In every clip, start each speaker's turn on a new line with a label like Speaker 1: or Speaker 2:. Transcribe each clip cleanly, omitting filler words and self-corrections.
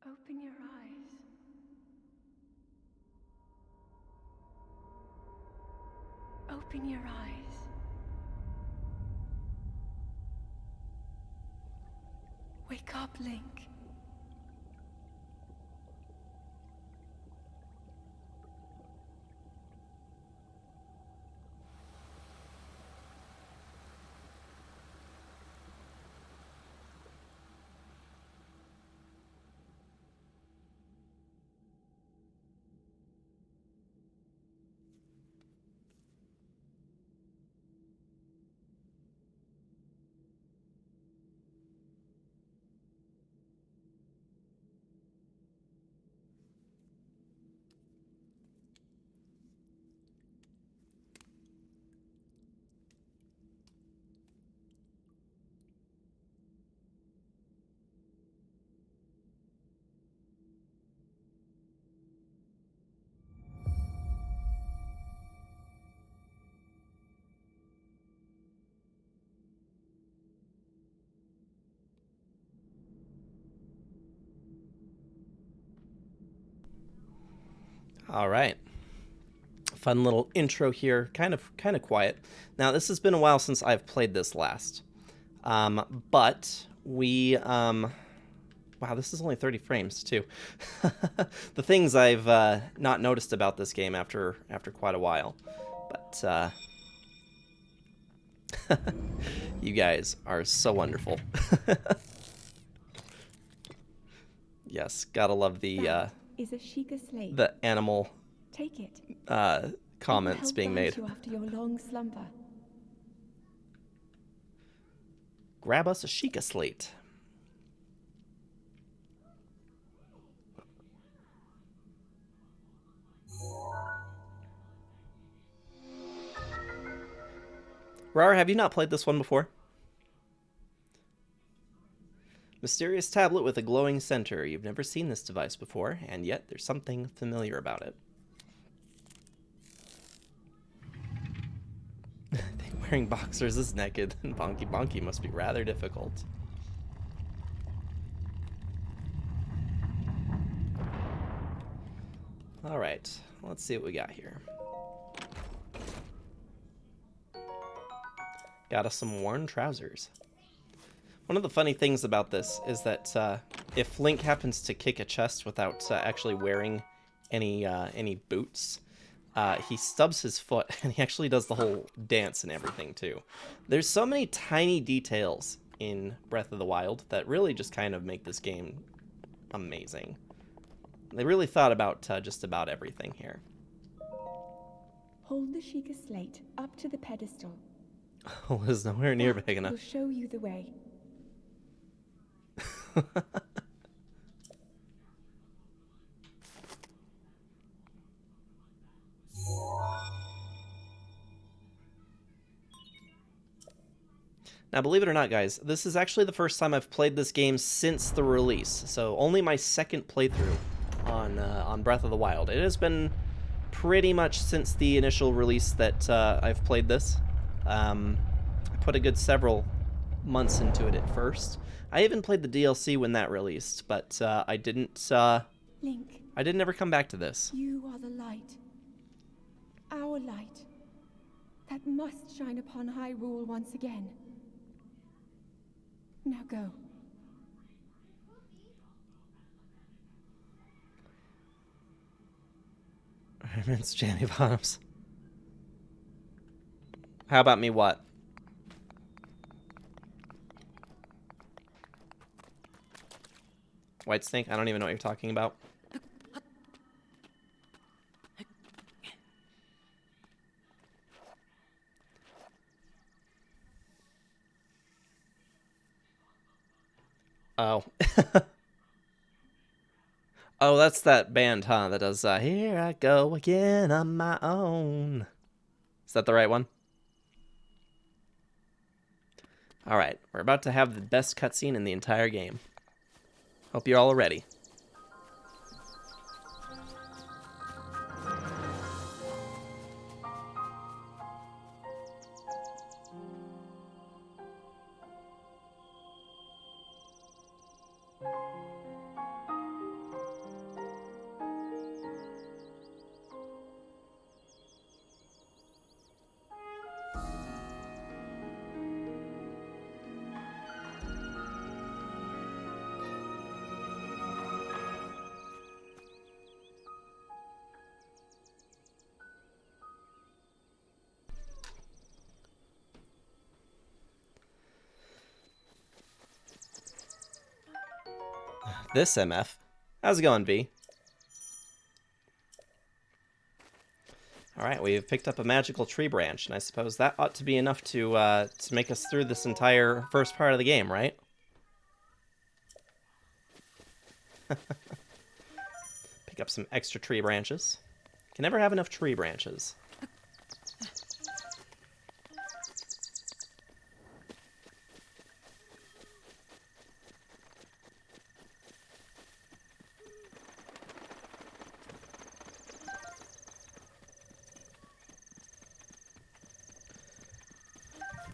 Speaker 1: Open your eyes. Open your eyes. Wake up, Link.
Speaker 2: All right. Fun little intro here. Kind of quiet. Now, this has been a while since I've played this last. But we wow, this is only 30 frames too. The things I've not noticed about this game after quite a while. But you guys are so wonderful. Yes, gotta love the
Speaker 1: Is a Sheikah slate.
Speaker 2: the animal
Speaker 1: Take it.
Speaker 2: comments
Speaker 1: It will help
Speaker 2: being
Speaker 1: guide
Speaker 2: made.
Speaker 1: you after your long slumber.
Speaker 2: Grab us a Sheikah slate. Rar, have you not played this one before? Mysterious tablet with a glowing center. You've never seen this device before, and yet there's something familiar about it. I think wearing boxers is naked, and Bonky Bonky must be rather difficult. Alright, let's see what we got here. Got us some worn trousers. One of the funny things about this is that if Link happens to kick a chest without actually wearing any boots, he stubs his foot, and he actually does the whole dance and everything too. There's so many tiny details in Breath of the Wild that really just kind of make this game amazing. They really thought about just about everything here.
Speaker 1: Hold the Sheikah slate up to the pedestal.
Speaker 2: Oh, it is nowhere near big
Speaker 1: Will
Speaker 2: enough.
Speaker 1: show you the way.
Speaker 2: Now, believe it or not, guys, this is actually the first time I've played this game since the release, so only my second playthrough on Breath of the Wild. It has been pretty much since the initial release that I've played this. I put a good several months into it at first. I even played the DLC when that released, but I didn't
Speaker 1: Link,
Speaker 2: ever come back to this.
Speaker 1: you are the light. Our light. That must shine upon Hyrule once again. Now go.
Speaker 2: It's Jammy Bottoms. How about me what? White Snake? I don't even know what you're talking about. Oh. Oh, that's that band, huh? That does, Here I Go Again on My Own. Is that the right one? Alright, we're about to have the best cutscene in the entire game. Hope you're all ready. this MF. How's it going, V? Alright, we've picked up a magical tree branch, and I suppose that ought to be enough to make us through this entire first part of the game, right? Pick up some extra tree branches. Can never have enough tree branches.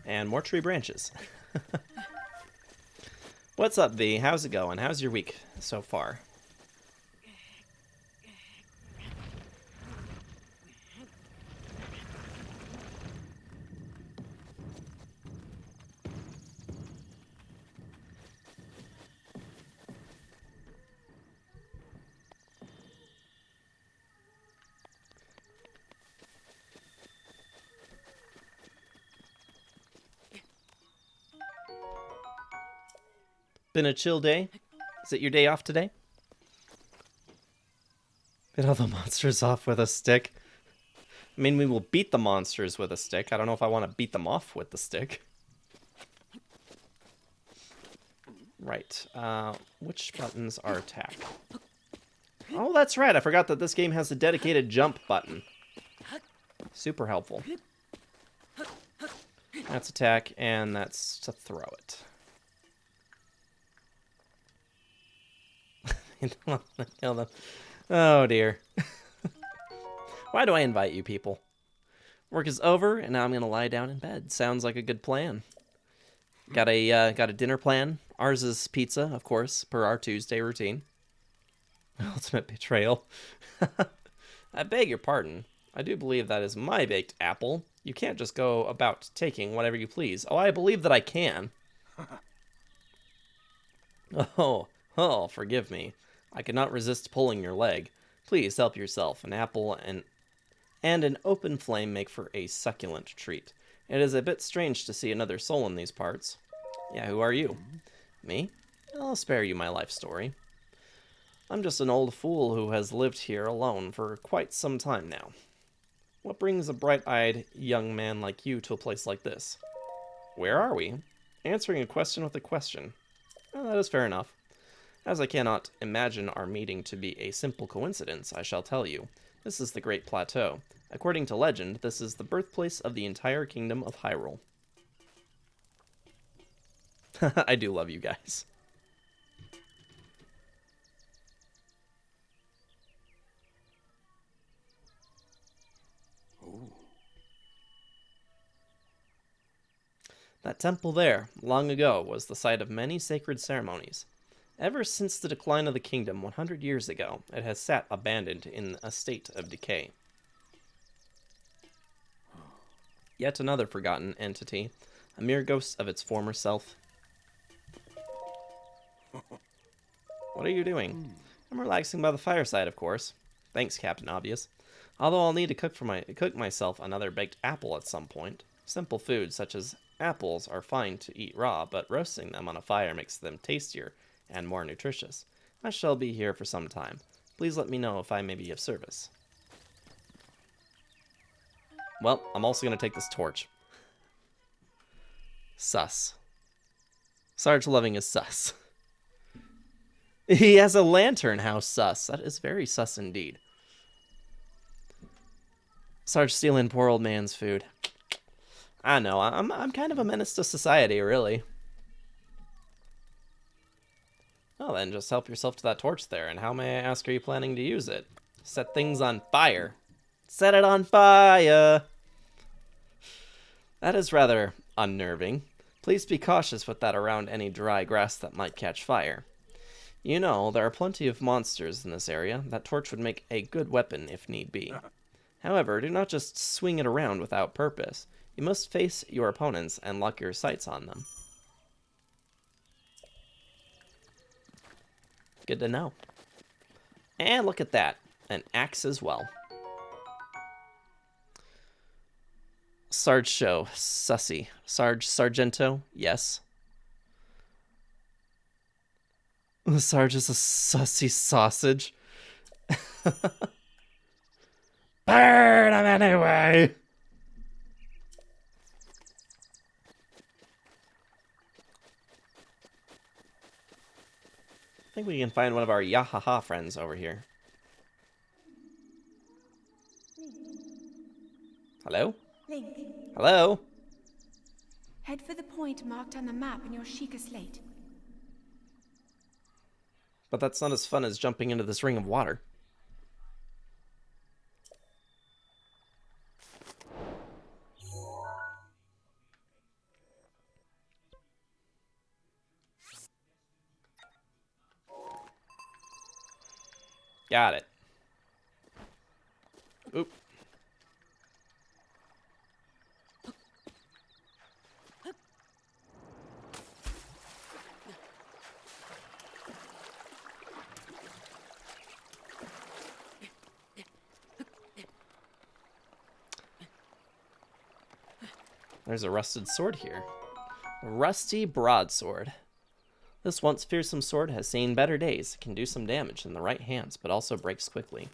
Speaker 2: And more tree branches. What's up, V? How's it going? How's your week so far? Been a chill day? Is it your day off today? Get all the monsters off with a stick. I mean, we will beat the monsters with a stick. I don't know if I want to beat them off with the stick. Right. Which buttons are attack? Oh, that's right. I forgot that this game has a dedicated jump button. Super helpful. That's attack, and that's to throw it. Kill them. Oh dear. Why do I invite you people? Work is over, and now I'm gonna lie down in bed. Sounds like a good plan. Got a dinner plan. Ours is pizza, of course, per our Tuesday routine. Ultimate betrayal. I beg your pardon. I do believe that is my baked apple. You can't just go about taking whatever you please. Oh, I believe that I can. Oh, forgive me. I could not resist pulling your leg. Please help yourself. An apple and an open flame make for a succulent treat. It is a bit strange to see another soul in these parts. Yeah, who are you? Me? I'll spare you my life story. I'm just an old fool who has lived here alone for quite some time now. What brings a bright-eyed young man like you to a place like this? Where are we? Answering a question with a question. Well, that is fair enough. As I cannot imagine our meeting to be a simple coincidence, I shall tell you. This is the Great Plateau. According to legend, this is the birthplace of the entire kingdom of Hyrule. I do love you guys. Ooh. That temple there, long ago, was the site of many sacred ceremonies. Ever since the decline of the kingdom 100 years ago, it has sat abandoned in a state of decay. Yet another forgotten entity, a mere ghost of its former self. What are you doing? I'm relaxing by the fireside, of course. Thanks, Captain Obvious. Although I'll need to cook myself another baked apple at some point. Simple foods such as apples are fine to eat raw, but roasting them on a fire makes them tastier and more nutritious. I shall be here for some time. Please let me know if I may be of service. Well, I'm also going to take this torch. Sus. Sarge Loving is sus. He has a lantern, how sus. That is very sus indeed. Sarge stealing poor old man's food. I know, I'm kind of a menace to society, really. Well, then just help yourself to that torch there, and how, may I ask, are you planning to use it? Set things on fire. Set it on fire! That is rather unnerving. Please be cautious with that around any dry grass that might catch fire. You know, there are plenty of monsters in this area. That torch would make a good weapon if need be. However, do not just swing it around without purpose. You must face your opponents and lock your sights on them. Good to know. And look at that. An axe as well. Sarge Show. Sussy. Sargento? Yes. Sarge is a sussy sausage. Burn him anyway! I think we can find one of our Yahaha friends over here. Hello?
Speaker 1: Link,
Speaker 2: Hello?
Speaker 1: head for the point marked on the map in your Sheikah slate.
Speaker 2: But that's not as fun as jumping into this ring of water. Got it. Oop. There's a rusted sword here. A rusty broadsword. This once fearsome sword has seen better days. It can do some damage in the right hands, but also breaks quickly.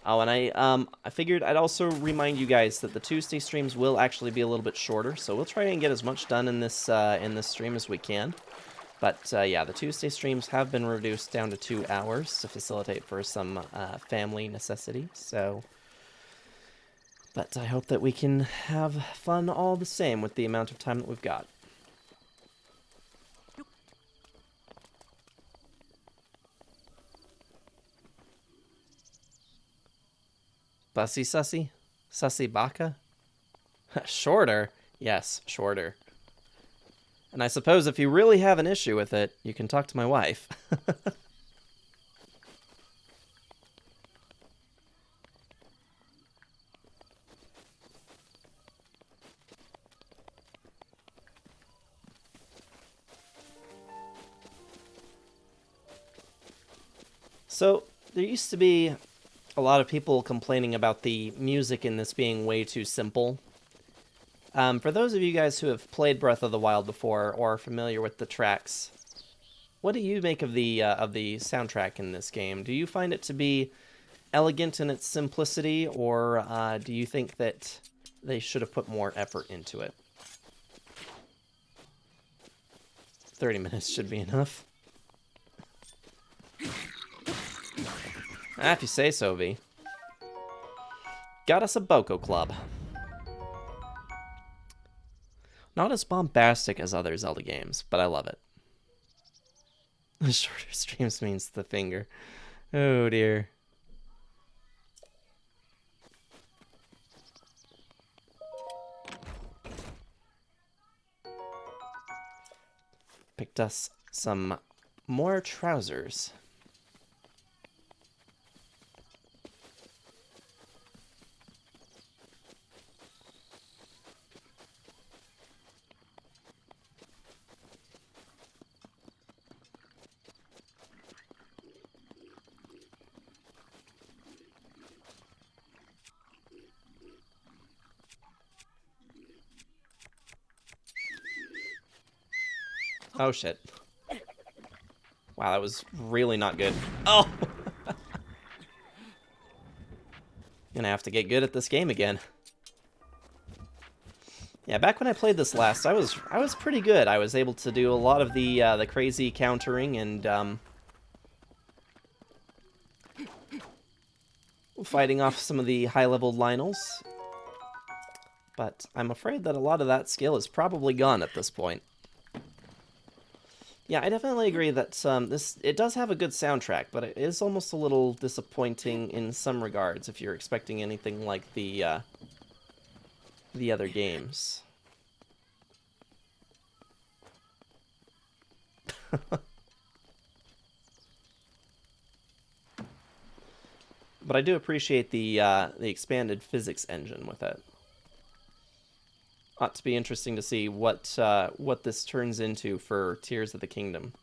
Speaker 2: Oh, and I figured I'd also remind you guys that the Tuesday streams will actually be a little bit shorter, so we'll try and get as much done in this stream as we can. But yeah, the Tuesday streams have been reduced down to 2 hours to facilitate for some family necessity. So, but I hope that we can have fun all the same with the amount of time that we've got. Bussy sussy? Sussy baka? Shorter? Yes, shorter. And I suppose if you really have an issue with it, you can talk to my wife. So, there used to be a lot of people complaining about the music in this being way too simple. For those of you guys who have played Breath of the Wild before or are familiar with the tracks, what do you make of the soundtrack in this game? Do you find it to be elegant in its simplicity, or do you think that they should have put more effort into it? 30 minutes should be enough. If you say so, V. Got us a Boko Club. Not as bombastic as other Zelda games, but I love it. Shorter streams means the finger. Oh dear. Picked us some more trousers. Oh shit. Wow, that was really not good. Oh! Gonna have to get good at this game again. Yeah, back when I played this last, I was pretty good. I was able to do a lot of the crazy countering and fighting off some of the high-level Lionels. But I'm afraid that a lot of that skill is probably gone at this point. Yeah, I definitely agree that it does have a good soundtrack, but it is almost a little disappointing in some regards if you're expecting anything like the other games. But I do appreciate the expanded physics engine with it. Ought to be interesting to see what this turns into for Tears of the Kingdom.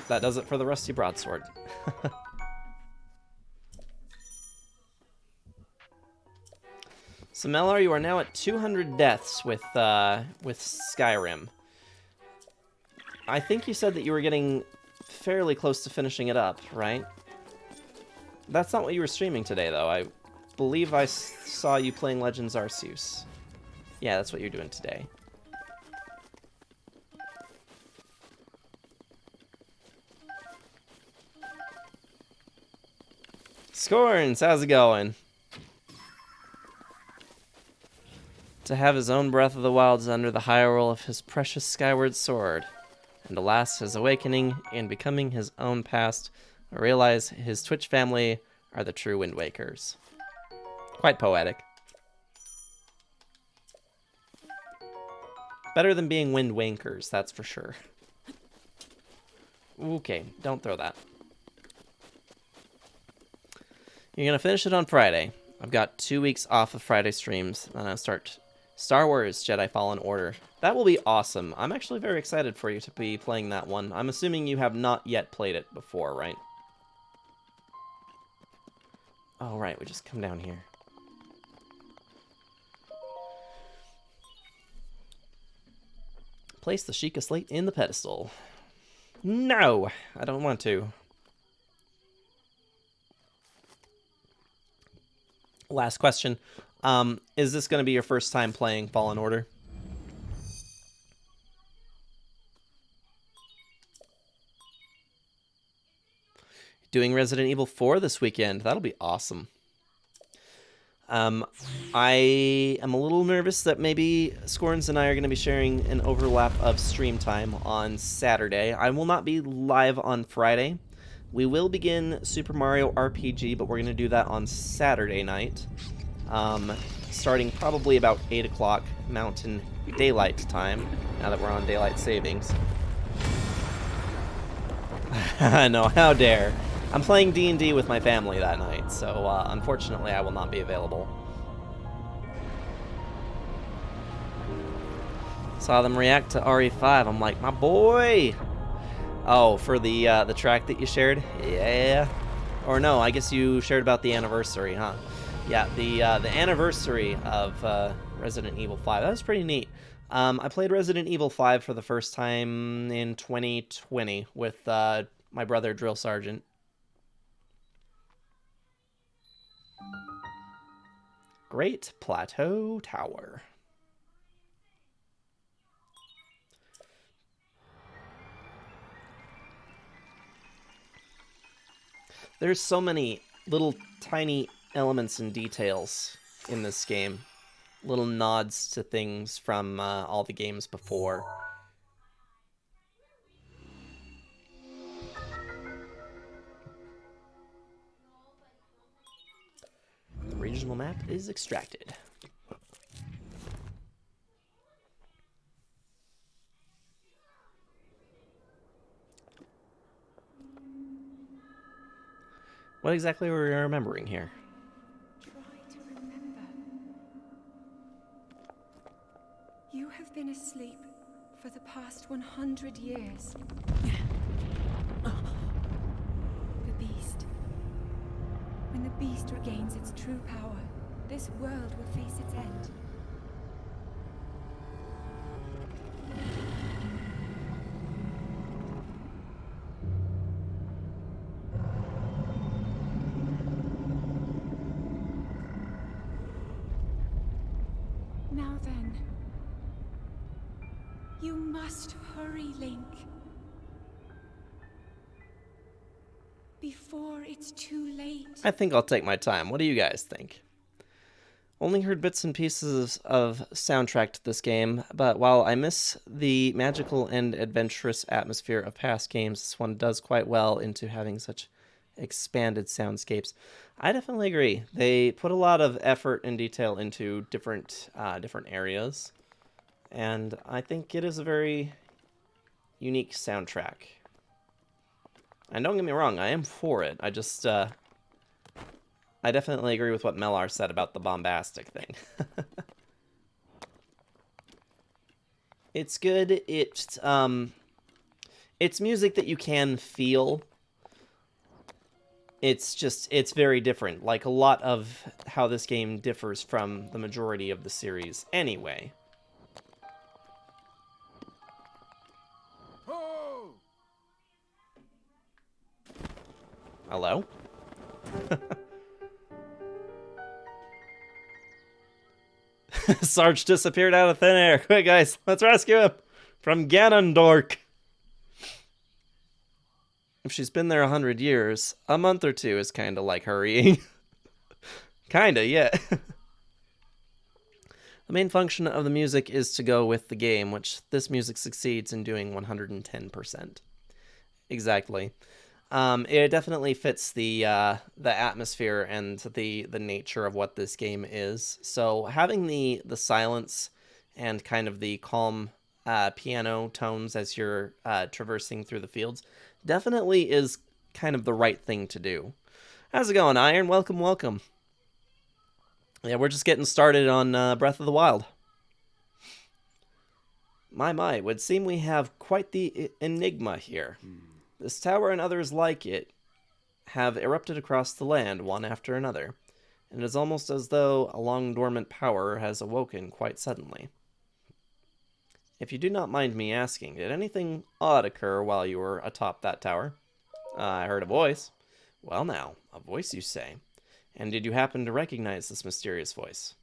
Speaker 2: that does it for the Rusty Broadsword. So Mellar, you are now at 200 deaths with Skyrim. I think you said that you were getting fairly close to finishing it up, right? That's not what you were streaming today, though. I believe I saw you playing Legends Arceus. Yeah, that's what you're doing today. Scorns, how's it going? To have his own Breath of the Wilds under the Hyrule of his precious skyward sword, and alas, his awakening and becoming his own past, I realize his Twitch family are the true Wind Wakers. Quite poetic. Better than being Wind Wankers, that's for sure. Okay, don't throw that. You're gonna finish it on Friday. I've got 2 weeks off of Friday streams, and I'll start Star Wars Jedi Fallen Order. That will be awesome. I'm actually very excited for you to be playing that one. I'm assuming you have not yet played it before, right? Oh, right, we just come down here. Place the Sheikah Slate in the pedestal. No, I don't want to. Last question. Is this going to be your first time playing Fallen Order? Doing Resident Evil 4 this weekend. That'll be awesome. I am a little nervous that maybe Scorns and I are going to be sharing an overlap of stream time on Saturday. I will not be live on Friday. We will begin Super Mario RPG, but we're going to do that on Saturday night. Starting probably about 8 o'clock Mountain Daylight time, now that we're on Daylight Savings. No, how dare. I'm playing D&D with my family that night, so unfortunately I will not be available. Saw them react to RE5. I'm like, my boy! Oh, for the track that you shared? Yeah. Or no, I guess you shared about the anniversary, huh? Yeah, the anniversary of Resident Evil 5. That was pretty neat. I played Resident Evil 5 for the first time in 2020 with my brother, Drill Sergeant. Great Plateau Tower. There's so many little tiny elements and details in this game. Little nods to things from all the games before. The regional map is extracted. What exactly were we remembering here?
Speaker 1: Try to remember. You have been asleep for the past 100 years. The beast. When the beast regains its true power, this world will face its end. Now then, you must hurry, Link. Before it's too late.
Speaker 2: I think I'll take my time. What do you guys think? Only heard bits and pieces of soundtrack to this game, but while I miss the magical and adventurous atmosphere of past games, this one does quite well into having such expanded soundscapes. I definitely agree. They put a lot of effort and detail into different areas, and I think it is a very unique soundtrack. And don't get me wrong, I am for it. I just, I definitely agree with what Mellar said about the bombastic thing. It's good. It's music that you can feel. It's very different. Like, a lot of how this game differs from the majority of the series anyway. Hello? Sarge disappeared out of thin air. Quick, guys, let's rescue him from Ganondorf. If she's been there 100 years, a month or two is kind of like hurrying. Kinda, yeah. The main function of the music is to go with the game, which this music succeeds in doing 110%. Exactly. It definitely fits the atmosphere and the nature of what this game is. So having the silence and kind of the calm piano tones as you're traversing through the fields definitely is kind of the right thing to do. How's it going, Iron? Welcome, welcome. Yeah, we're just getting started on Breath of the Wild. My, would seem we have quite the enigma here. This tower and others like it have erupted across the land, one after another, and it is almost as though a long-dormant power has awoken quite suddenly. If you do not mind me asking, did anything odd occur while you were atop that tower? I heard a voice. Well now, a voice you say. And did you happen to recognize this mysterious voice?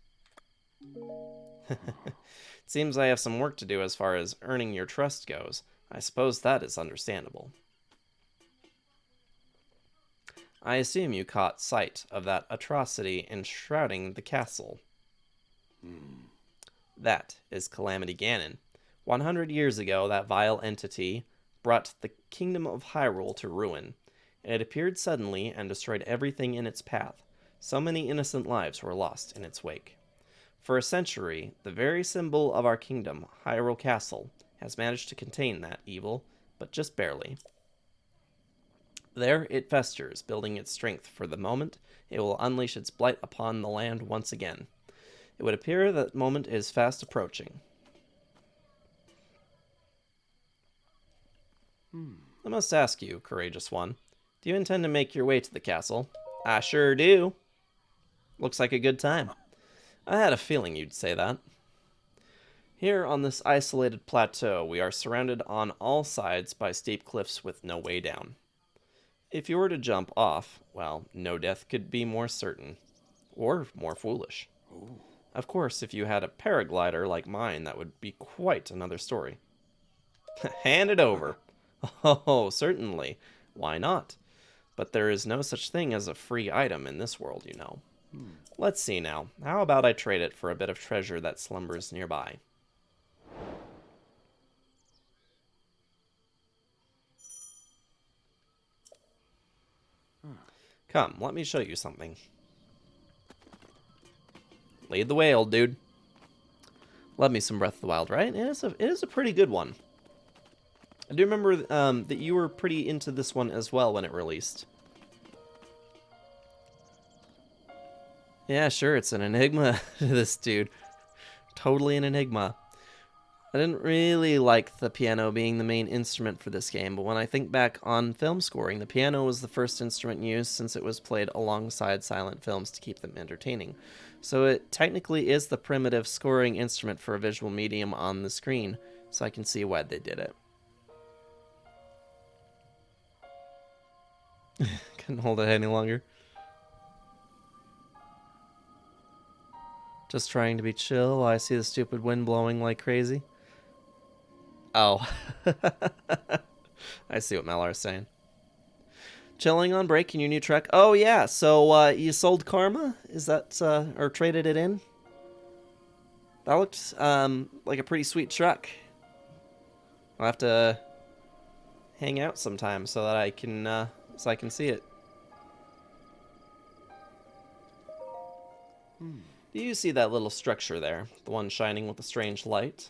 Speaker 2: It seems I have some work to do as far as earning your trust goes. I suppose that is understandable. I assume you caught sight of that atrocity enshrouding the castle. That is Calamity Ganon. 100 years ago, that vile entity brought the kingdom of Hyrule to ruin. It appeared suddenly and destroyed everything in its path. So many innocent lives were lost in its wake. For a century, the very symbol of our kingdom, Hyrule Castle, has managed to contain that evil, but just barely. There it festers, building its strength for the moment it will unleash its blight upon the land once again. It would appear that moment is fast approaching. I must ask you, courageous one, do you intend to make your way to the castle? I sure do. Looks like a good time. I had a feeling you'd say that. Here on this isolated plateau, we are surrounded on all sides by steep cliffs with no way down. If you were to jump off, well, no death could be more certain. Or more foolish. Ooh. Of course, if you had a paraglider like mine, that would be quite another story. Hand it over. Oh, certainly. Why not? But there is no such thing as a free item in this world, you know. Let's see now. How about I trade it for a bit of treasure that slumbers nearby? Come, let me show you something. Lead the way, old dude. Love me some Breath of the Wild, right? It is a pretty good one. I do remember that you were pretty into this one as well when it released. Yeah, sure, it's an enigma to this dude. Totally an enigma. I didn't really like the piano being the main instrument for this game, but when I think back on film scoring, the piano was the first instrument used since it was played alongside silent films to keep them entertaining. So it technically is the primitive scoring instrument for a visual medium on the screen, so I can see why they did it. Couldn't hold it any longer. Just trying to be chill while I see the stupid wind blowing like crazy. Oh. I see what Malar's saying. Chilling on break in your new truck. Oh, yeah. So, you sold Karma? Is that, or traded it in? That looked, like a pretty sweet truck. I'll have to hang out sometime so that I can see it. Do you see that little structure there? The one shining with a strange light?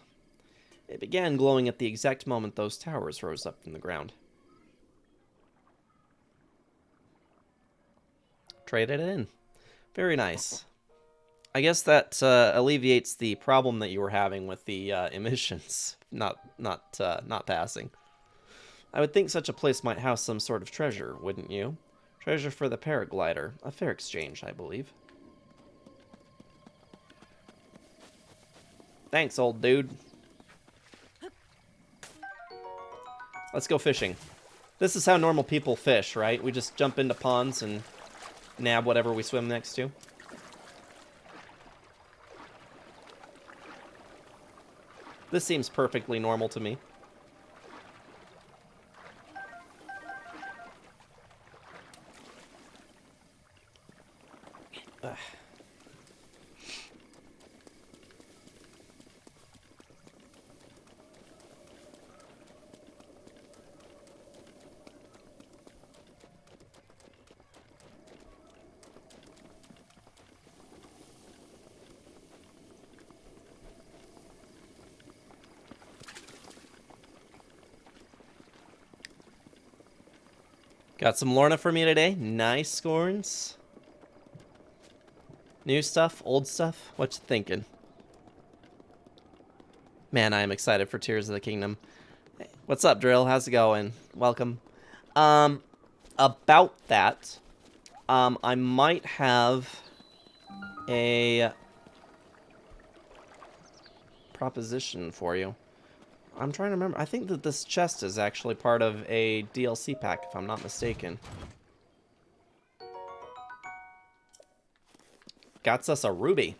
Speaker 2: It began glowing at the exact moment those towers rose up from the ground. Traded it in. Very nice. I guess that alleviates the problem that you were having with the emissions not passing. I would think such a place might house some sort of treasure, wouldn't you? Treasure for the paraglider. A fair exchange, I believe. Thanks, old dude. Let's go fishing. This is how normal people fish, right? We just jump into ponds and nab whatever we swim next to. This seems perfectly normal to me. Ugh. Got some Lorna for me today. Nice, Scorns. New stuff, old stuff. What you thinking? Man, I am excited for Tears of the Kingdom. Hey, what's up, Drill? How's it going? Welcome. About that, I might have a proposition for you. I'm trying to remember. I think that this chest is actually part of a DLC pack, if I'm not mistaken. Got us a ruby.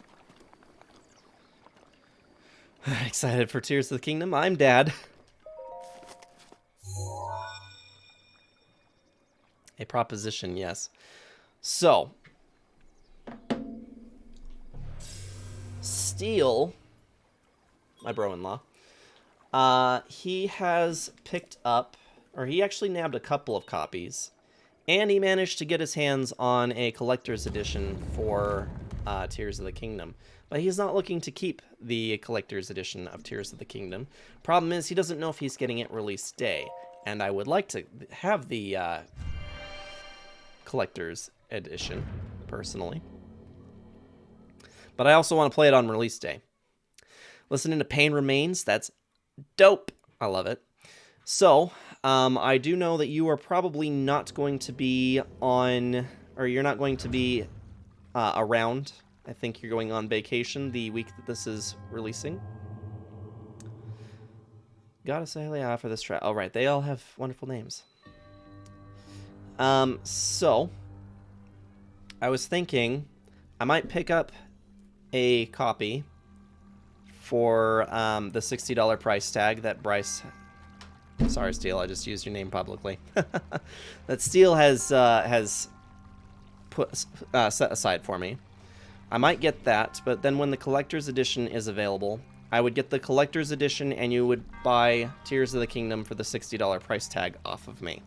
Speaker 2: Excited for Tears of the Kingdom? I'm Dad. A proposition, yes. So, Steel, my bro-in-law, he has picked up, or he actually nabbed a couple of copies, and he managed to get his hands on a collector's edition for Tears of the Kingdom. But he's not looking to keep the collector's edition of Tears of the Kingdom. Problem is, he doesn't know if he's getting it release day, and I would like to have the collector's edition, personally. But I also want to play it on release day. Listening to Pain Remains, that's dope. I love it. So, I do know that you are probably not going to be on, or you're not going to be around. I think you're going on vacation the week that this is releasing. Gotta say, yeah, for this track. All right, they all have wonderful names. So, I was thinking I might pick up a copy for the $60 price tag that Bryce... Sorry, Steel, I just used your name publicly. That Steel has put set aside for me. I might get that, but then when the collector's edition is available, I would get the collector's edition and you would buy Tears of the Kingdom for the $60 price tag off of me.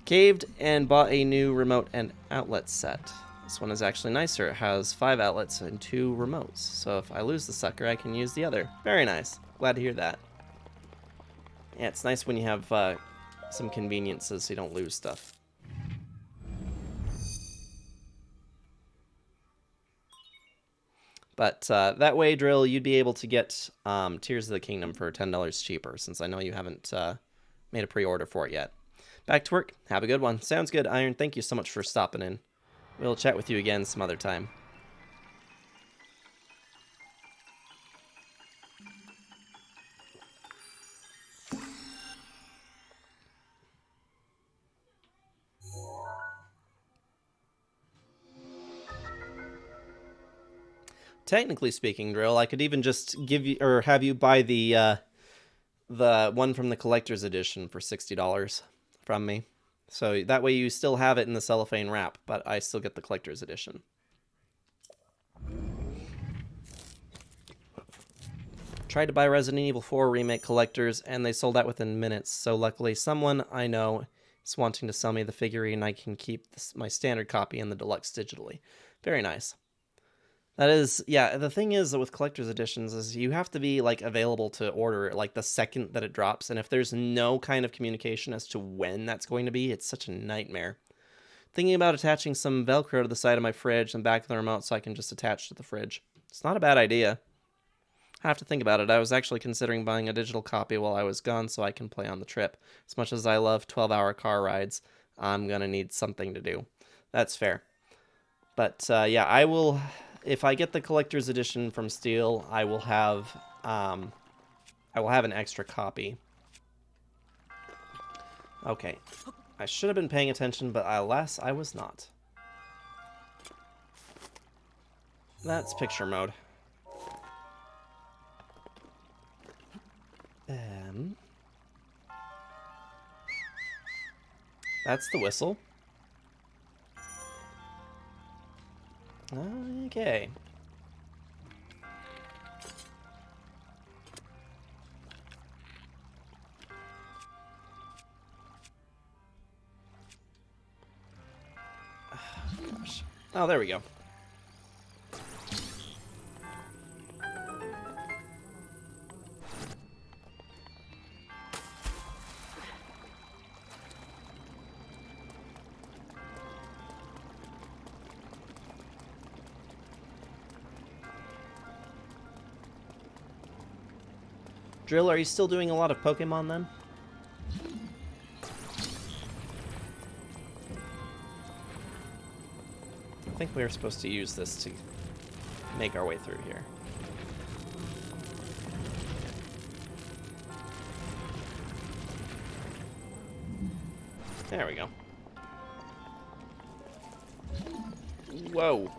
Speaker 2: Caved and bought a new remote and outlet set. This one is actually nicer. It has 5 outlets and 2 remotes. So if I lose the sucker, I can use the other. Very nice. Glad to hear that. Yeah, it's nice when you have some conveniences so you don't lose stuff. But that way, Drill, you'd be able to get Tears of the Kingdom for $10 cheaper, since I know you haven't made a pre-order for it yet. Back to work. Have a good one. Sounds good, Iron. Thank you so much for stopping in. We'll chat with you again some other time. Technically speaking, Drill, I could even just give you, or have you buy the one from the collector's edition for $60 from me. So that way you still have it in the cellophane wrap, but I still get the collector's edition. Tried to buy Resident Evil 4 Remake collectors, and they sold out within minutes. So luckily, someone I know is wanting to sell me the figurine. I can keep my standard copy and the deluxe digitally. Very nice. That is, yeah, the thing is with collector's editions is you have to be, like, available to order it, like, the second that it drops. And if there's no kind of communication as to when that's going to be, it's such a nightmare. Thinking about attaching some Velcro to the side of my fridge and back of the remote so I can just attach to the fridge. It's not a bad idea. I have to think about it. I was actually considering buying a digital copy while I was gone so I can play on the trip. As much as I love 12-hour car rides, I'm going to need something to do. That's fair. But yeah, I will, if I get the collector's edition from Steel, I will have an extra copy. Okay. I should have been paying attention, but alas, I was not. That's picture mode. That's the whistle. Okay. Gosh. Oh, there we go. Drill, are you still doing a lot of Pokemon then? I think we were supposed to use this to make our way through here. There we go. Whoa.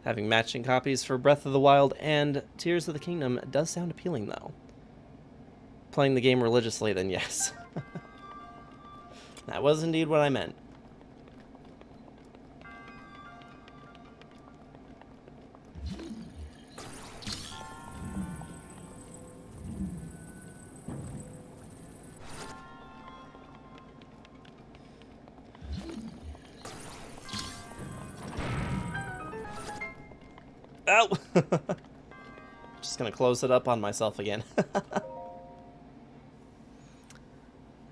Speaker 2: Having matching copies for Breath of the Wild and Tears of the Kingdom does sound appealing, though. Playing the game religiously, then yes. That was indeed what I meant. Oh! Just gonna close it up on myself again.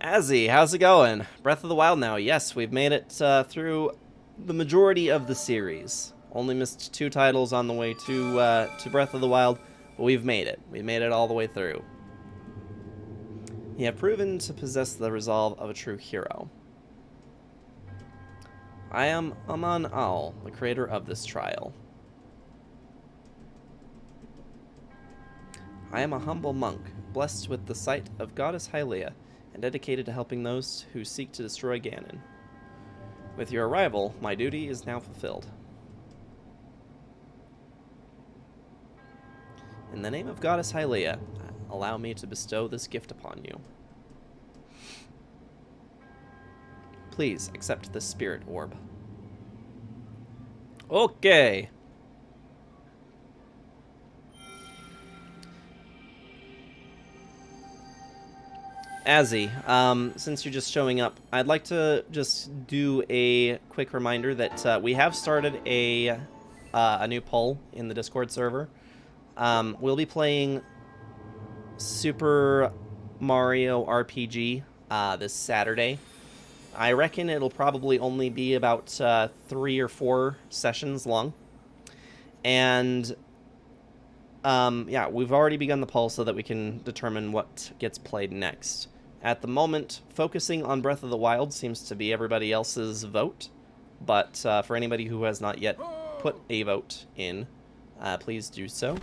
Speaker 2: Azzy, how's it going? Breath of the Wild now. Yes, we've made it through the majority of the series. Only missed 2 titles on the way to Breath of the Wild, but we've made it. We made it all the way through. You have proven to possess the resolve of a true hero. I am Aman Al, the creator of this trial. I am a humble monk, blessed with the sight of Goddess Hylia, and dedicated to helping those who seek to destroy Ganon. With your arrival, my duty is now fulfilled. In the name of Goddess Hylia, allow me to bestow this gift upon you. Please accept this spirit orb. Okay. Azzy, since you're just showing up, I'd like to just do a quick reminder that we have started a new poll in the Discord server. We'll be playing Super Mario RPG this Saturday. I reckon it'll probably only be about 3 or 4 sessions long. And yeah, we've already begun the poll so that we can determine what gets played next. At the moment, focusing on Breath of the Wild seems to be everybody else's vote, but for anybody who has not yet put a vote in, please do so.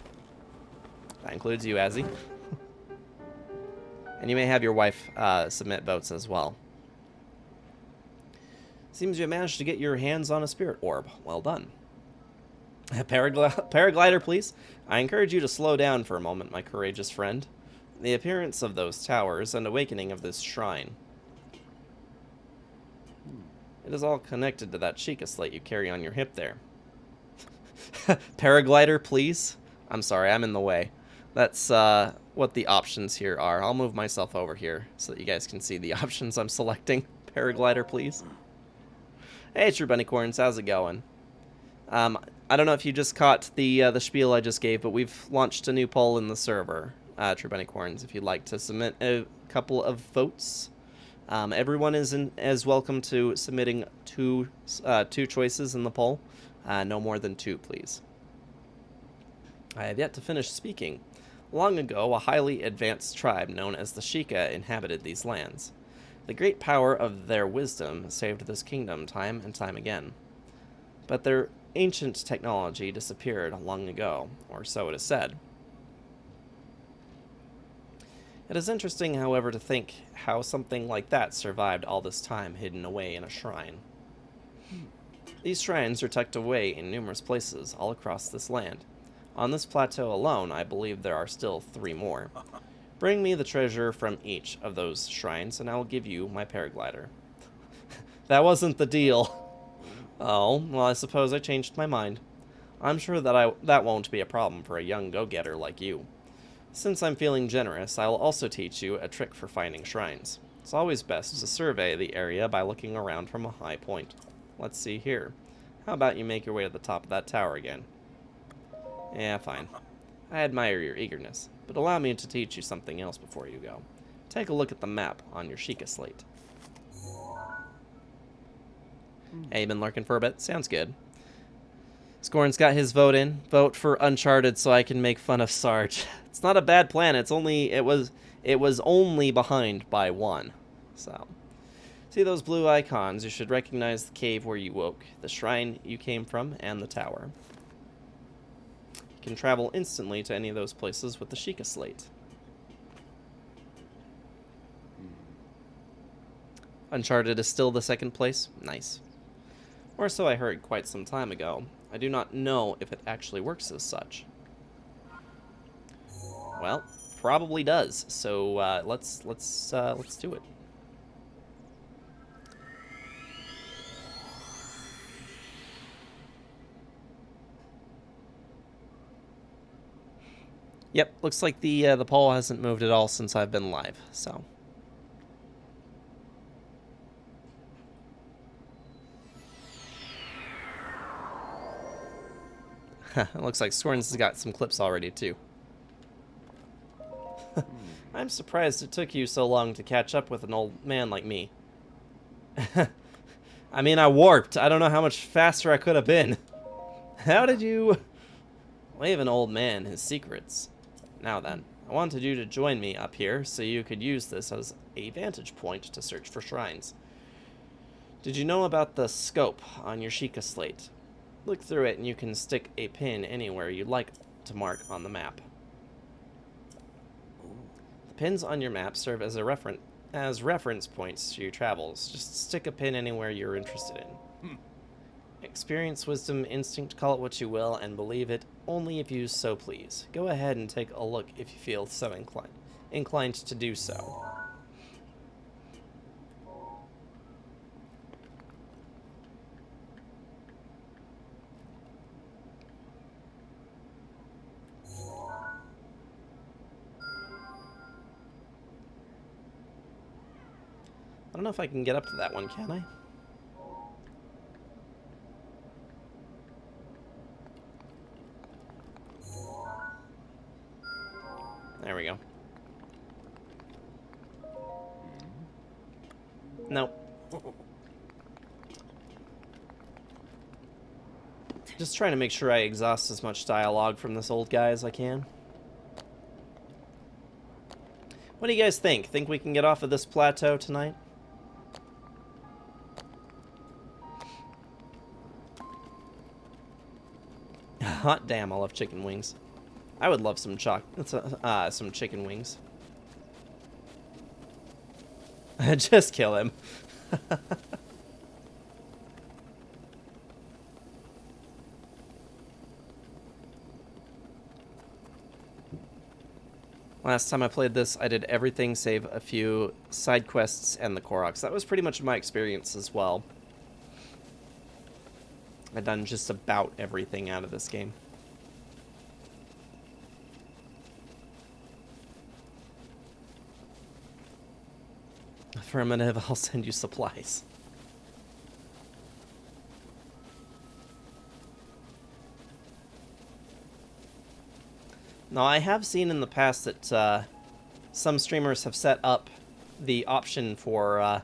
Speaker 2: That includes you, Azzy. And you may have your wife submit votes as well. Seems you have managed to get your hands on a spirit orb. Well done. Paraglider, please. I encourage you to slow down for a moment, my courageous friend. The appearance of those towers and awakening of this shrine. It is all connected to that Sheikah slate you carry on your hip there. Paraglider, please. I'm sorry, I'm in the way. That's what the options here are. I'll move myself over here so that you guys can see the options I'm selecting. Paraglider, please. Hey, True Bunnycorns, how's it going? I don't know if you just caught the spiel I just gave, but we've launched a new poll in the server. True Bunnycorns, if you'd like to submit a couple of votes. Everyone is welcome to submitting two choices in the poll. No more than 2, please. I have yet to finish speaking. Long ago, a highly advanced tribe known as the Sheikah inhabited these lands. The great power of their wisdom saved this kingdom time and time again. But their ancient technology disappeared long ago, or so it is said. It is interesting, however, to think how something like that survived all this time hidden away in a shrine. These shrines are tucked away in numerous places all across this land. On this plateau alone, I believe there are still 3 more. Bring me the treasure from each of those shrines, and I will give you my paraglider. That wasn't the deal. Oh, well, I suppose I changed my mind. I'm sure that won't be a problem for a young go-getter like you. Since I'm feeling generous, I will also teach you a trick for finding shrines. It's always best to survey the area by looking around from a high point. Let's see here. How about you make your way to the top of that tower again? Yeah, fine. I admire your eagerness, but allow me to teach you something else before you go. Take a look at the map on your Sheikah slate. Hey, you been lurking for a bit? Sounds good. Scorn's got his vote in. Vote for Uncharted so I can make fun of Sarge. It's not a bad plan. It was only behind by 1. So, see those blue icons? You should recognize the cave where you woke, the shrine you came from, and the tower. You can travel instantly to any of those places with the Sheikah slate. Uncharted is still the 2nd place. Nice. Or so I heard quite some time ago. I do not know if it actually works as such. Well, probably does. So let's do it. Yep, looks like the poll hasn't moved at all since I've been live. So. It looks like Scorns has got some clips already, too. I'm surprised it took you so long to catch up with an old man like me. I mean, I warped. I don't know how much faster I could have been. How did you... Leave an old man his secrets. Now then, I wanted you to join me up here so you could use this as a vantage point to search for shrines. Did you know about the scope on your Sheikah slate? Look through it and you can stick a pin anywhere you'd like to mark on the map. The pins on your map serve as reference points to your travels. Just stick a pin anywhere you're interested in. Experience, wisdom, instinct, call it what you will, and believe it only if you so please. Go ahead and take a look if you feel so inclined to do so. I don't know if I can get up to that one, can I? There we go. Nope. Just trying to make sure I exhaust as much dialogue from this old guy as I can. What do you guys think? Think we can get off of this plateau tonight? Hot damn, I love chicken wings. I would love some chicken wings. Just kill him. Last time I played this, I did everything save a few side quests and the Koroks. That was pretty much my experience as well. I've done just about everything out of this game. Affirmative, I'll send you supplies. Now, I have seen in the past that some streamers have set up the option for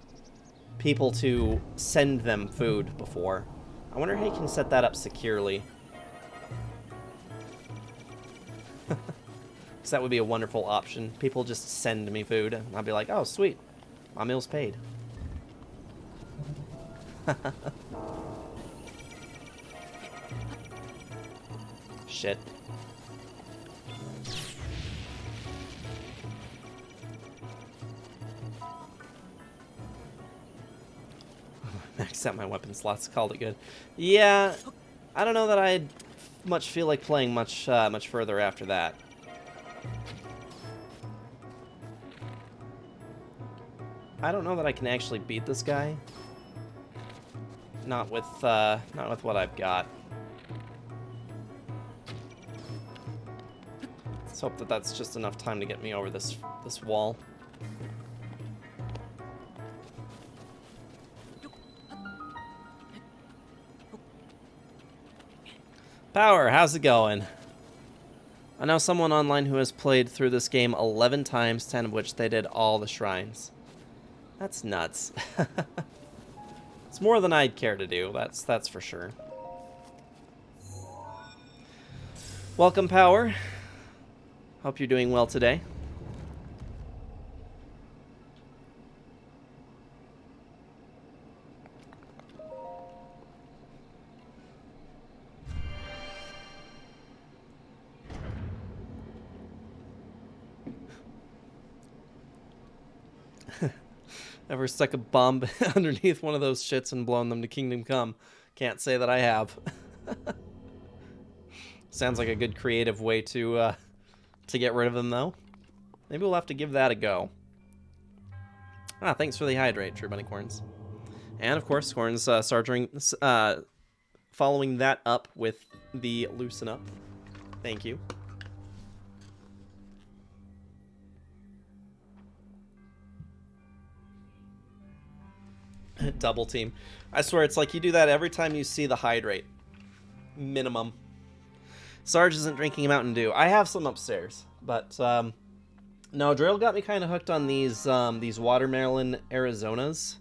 Speaker 2: people to send them food before. I wonder how you can set that up securely. Because that would be a wonderful option. People just send me food, and I'll be like, oh, sweet. My meal's paid. Shit. Maxed out my weapon slots, called it good. Yeah, I don't know that I'd much feel like playing much further after that. I don't know that I can actually beat this guy. Not with what I've got. Let's hope that that's just enough time to get me over this wall. Power, how's it going? I know someone online who has played through this game 11 times, 10 of which they did all the shrines. That's nuts. It's more than I'd care to do, that's for sure. Welcome, Power. Hope you're doing well today. Ever stuck a bomb underneath one of those shits and blown them to Kingdom Come? Can't say that I have. Sounds like a good creative way to get rid of them, though. Maybe we'll have to give that a go. Ah, thanks for the hydrate, True Bunny Corns. And, of course, Corns following that up with the Loosen Up. Thank you. Double team. I swear, it's like you do that every time you see the hydrate. Minimum. Sarge isn't drinking Mountain Dew. I have some upstairs, but no, Drill got me kind of hooked on these watermelon Arizonas.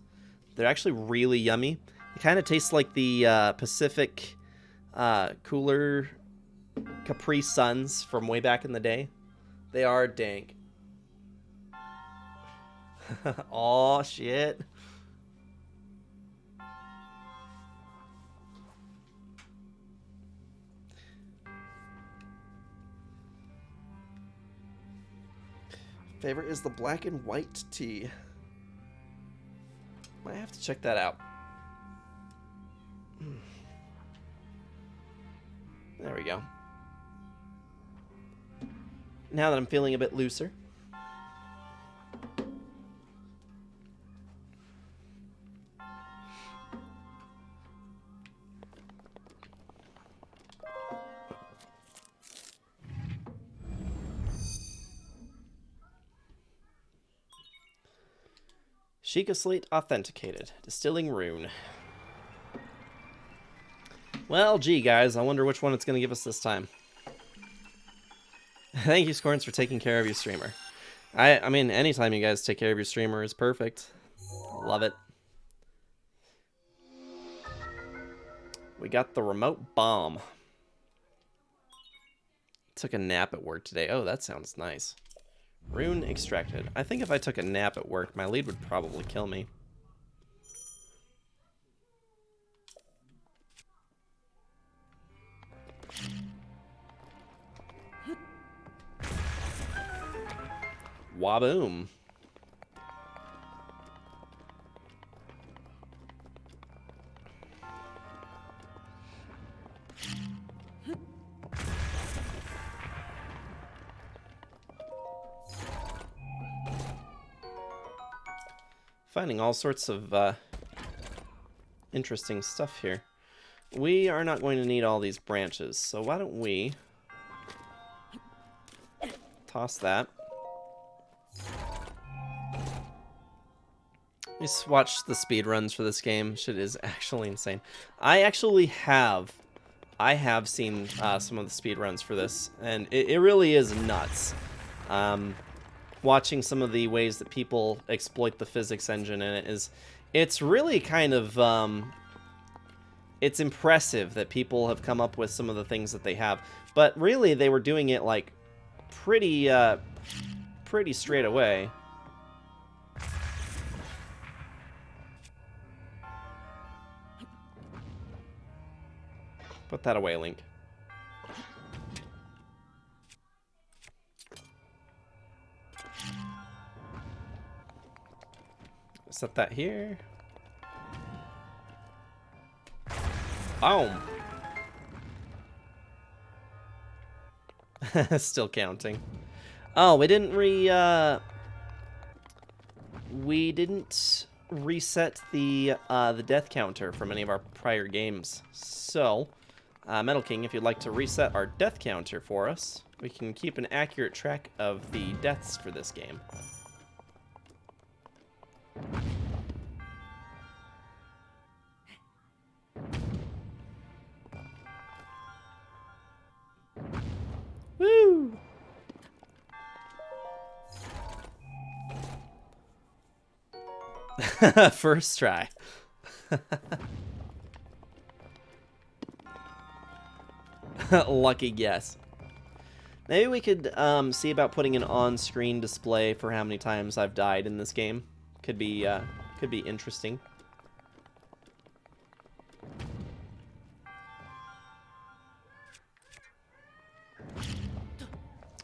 Speaker 2: They're actually really yummy. They kind of taste like the Pacific cooler Capri Suns from way back in the day. They are dank. Aw, shit. Favorite is the black and white tea. Might have to check that out. There we go. Now that I'm feeling a bit looser. Sheikah Slate authenticated. Distilling rune. Well, gee, guys, I wonder which one it's going to give us this time. Thank you, Scorns, for taking care of your streamer. I mean, anytime you guys take care of your streamer is perfect. Love it. We got the remote bomb. Took a nap at work today. Oh, that sounds nice. Rune extracted. I think if I took a nap at work, my lead would probably kill me. Waboom. Finding all sorts of interesting stuff here. We are not going to need all these branches, so why don't we toss that. We just watched the speed runs for this game. Shit is actually insane. I actually have I have seen some of the speedruns for this, and it really is nuts. Watching some of the ways that people exploit the physics engine in it it's really kind of, it's impressive that people have come up with some of the things that they have. But really, they were doing it, like, pretty straight away. Put that away, Link. Set that here. Boom. Still counting. Oh, we didn't reset the death counter from any of our prior games. So, Metal King, if you'd like to reset our death counter for us, we can keep an accurate track of the deaths for this game. Woo! First try. Lucky guess. Maybe we could see about putting an on-screen display for how many times I've died in this game. Could be interesting.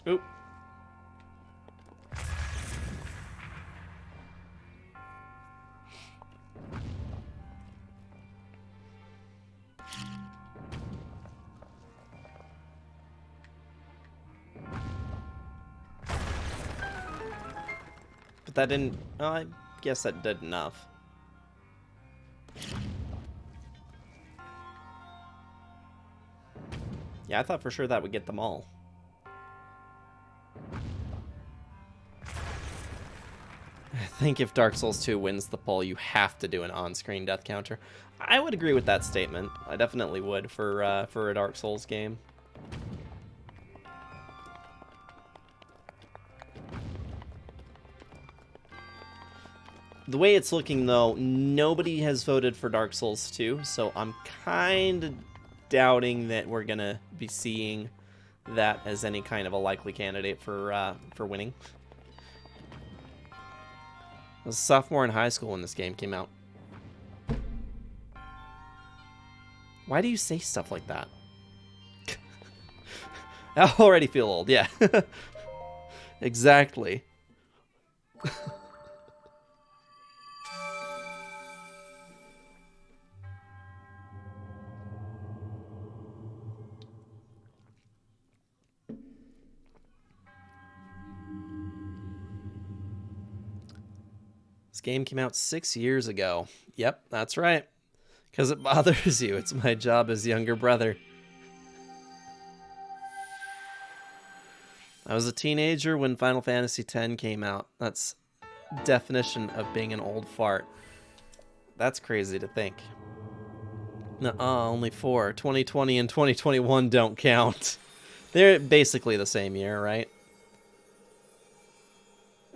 Speaker 2: Oop. But that didn't... Oh, I guess that did enough. Yeah, I thought for sure that would get them all. I think if Dark Souls 2 wins the poll, you have to do an on-screen death counter. I would agree with that statement. I definitely would for a Dark Souls game. The way it's looking, though, nobody has voted for Dark Souls 2, so I'm kind of doubting that we're gonna be seeing that as any kind of a likely candidate for winning. I was a sophomore in high school when this game came out. Why do you say stuff like that? I already feel old, yeah. Exactly. This game came out 6 years ago. Yep, that's right. Because it bothers you. It's my job as younger brother. I was a teenager when Final Fantasy X came out. That's definition of being an old fart. That's crazy to think. Nuh-uh, only 4. 2020 and 2021 don't count. They're basically the same year, right?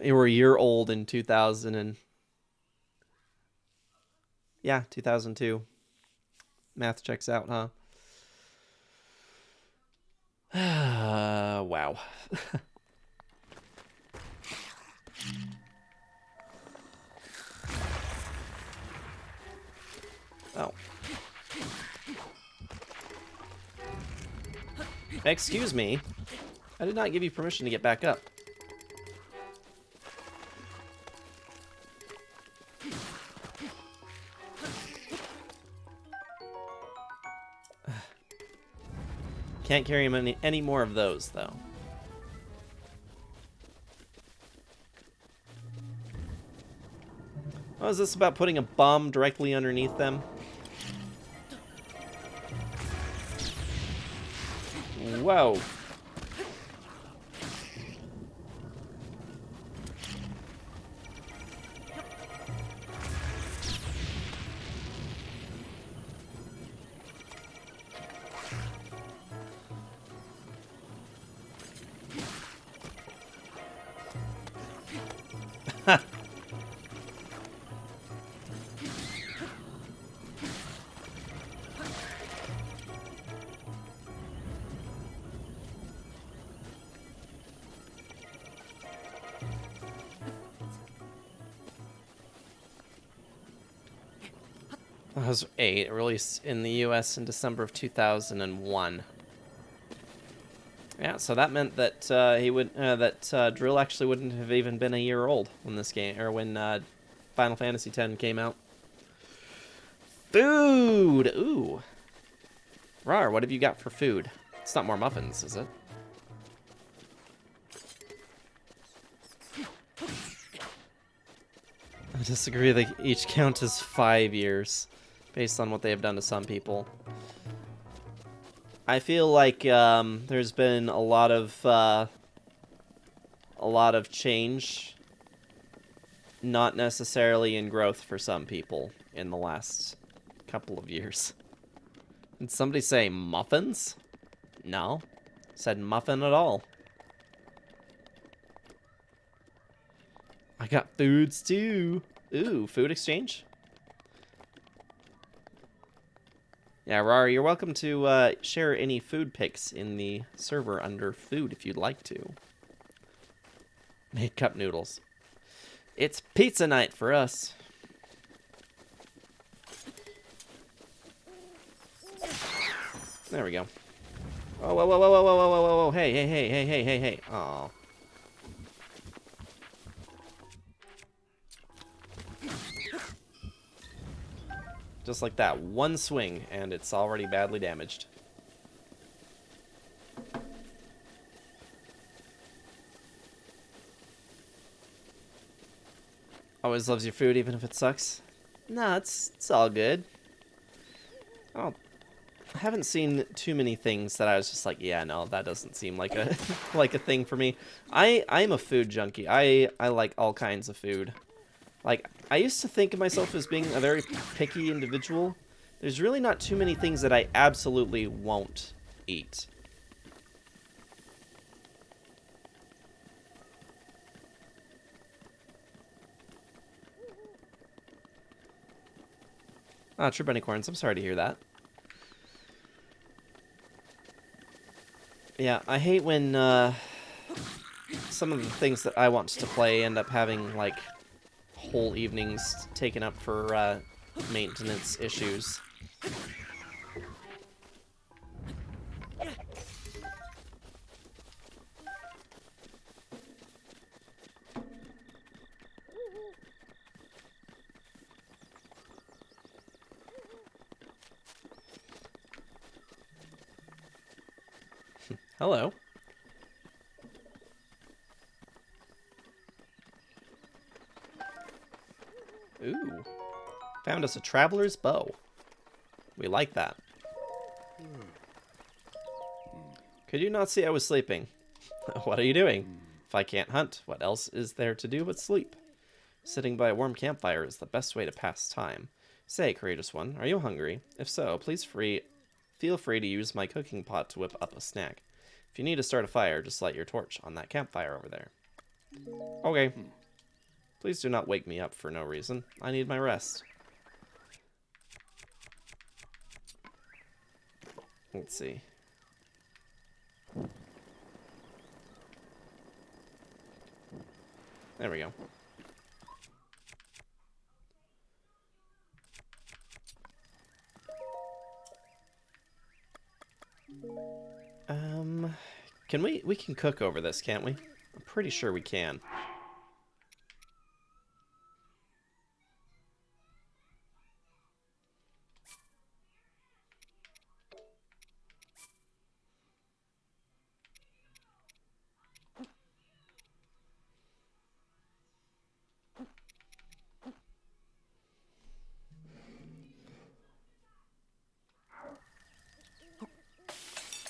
Speaker 2: You were a year old in 2000 and... Yeah, 2002. Math checks out, huh? Wow. Oh. Excuse me. I did not give you permission to get back up. Can't carry him any more of those, though. Oh, is this about putting a bomb directly underneath them? Whoa. That was 8, released in the US in December of 2001. Yeah, so that meant that Drill actually wouldn't have even been a year old when this game, or when Final Fantasy X came out. Food! Ooh. Rar, what have you got for food? It's not more muffins, is it? I disagree. They each count as 5 years, based on what they have done to some people. I feel like there's been a lot of change, not necessarily in growth for some people in the last couple of years. Did somebody say muffins? No, said muffin at all. I got foods too. Ooh, food exchange. Yeah, Rar, you're welcome to share any food pics in the server under food if you'd like to. Made cup noodles. It's pizza night for us. There we go. Oh, whoa, whoa, whoa, whoa, whoa, whoa, whoa, whoa, hey, hey, hey, hey, hey, hey, hey. Aw. Just like that, one swing, and it's already badly damaged. Always loves your food, even if it sucks. Nah, it's all good. I haven't seen too many things that I was just like, yeah, no, that doesn't seem like a like a thing for me. I'm a food junkie. I like all kinds of food. Like, I used to think of myself as being a very picky individual. There's really not too many things that I absolutely won't eat. Ah, true bunnycorns. I'm sorry to hear that. Yeah, I hate when some of the things that I want to play end up having, like, whole evenings taken up for maintenance issues. Hello. Ooh. Found us a traveler's bow. We like that. Could you not see I was sleeping? What are you doing? If I can't hunt, what else is there to do but sleep? Sitting by a warm campfire is the best way to pass time. Say, courageous one, are you hungry? If so, please feel free to use my cooking pot to whip up a snack. If you need to start a fire, just light your torch on that campfire over there. Okay. Please do not wake me up for no reason. I need my rest. Let's see. There we go. Can we can cook over this, can't we? I'm pretty sure we can.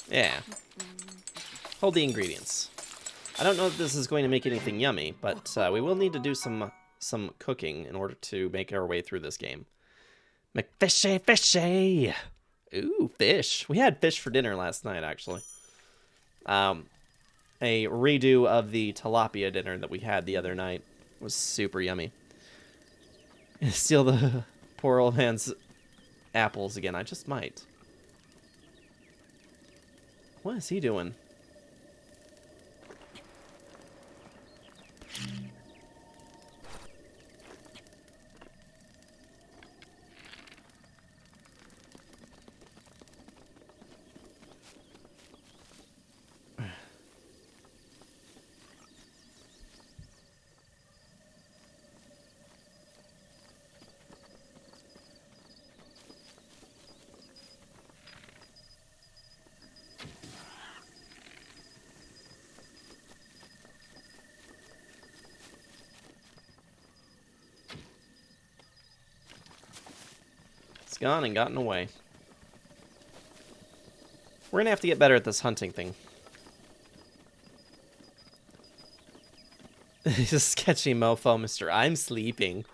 Speaker 2: Yeah. Hold the ingredients. I don't know if this is going to make anything yummy, but we will need to do some cooking in order to make our way through this game. McFishy, fishy! Ooh, fish. We had fish for dinner last night, actually. A redo of the tilapia dinner that we had the other night. It was super yummy. Steal the poor old man's apples again. I just might. What is he doing? It's gone and gotten away. We're gonna have to get better at this hunting thing. He's a sketchy mofo, Mr. I'm sleeping.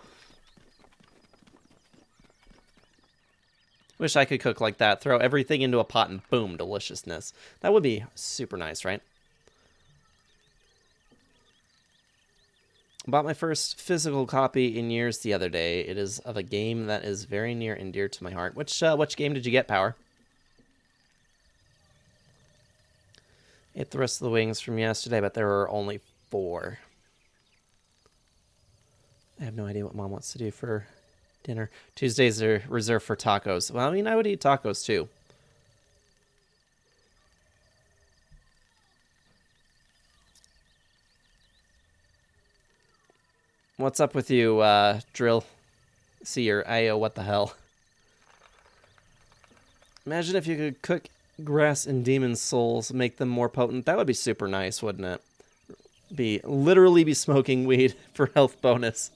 Speaker 2: Wish I could cook like that. Throw everything into a pot and boom, deliciousness. That would be super nice, right? Bought my first physical copy in years the other day. It is of a game that is very near and dear to my heart. Which game did you get, Power? Ate the rest of the wings from yesterday, but there were only 4. I have no idea what Mom wants to do for dinner. Tuesdays are reserved for tacos. Well, I mean, I would eat tacos too. What's up with you, Drill? Seer, Ayo, what the hell? Imagine if you could cook grass and demon souls, make them more potent. That would be super nice, wouldn't it? Literally be smoking weed for health bonus.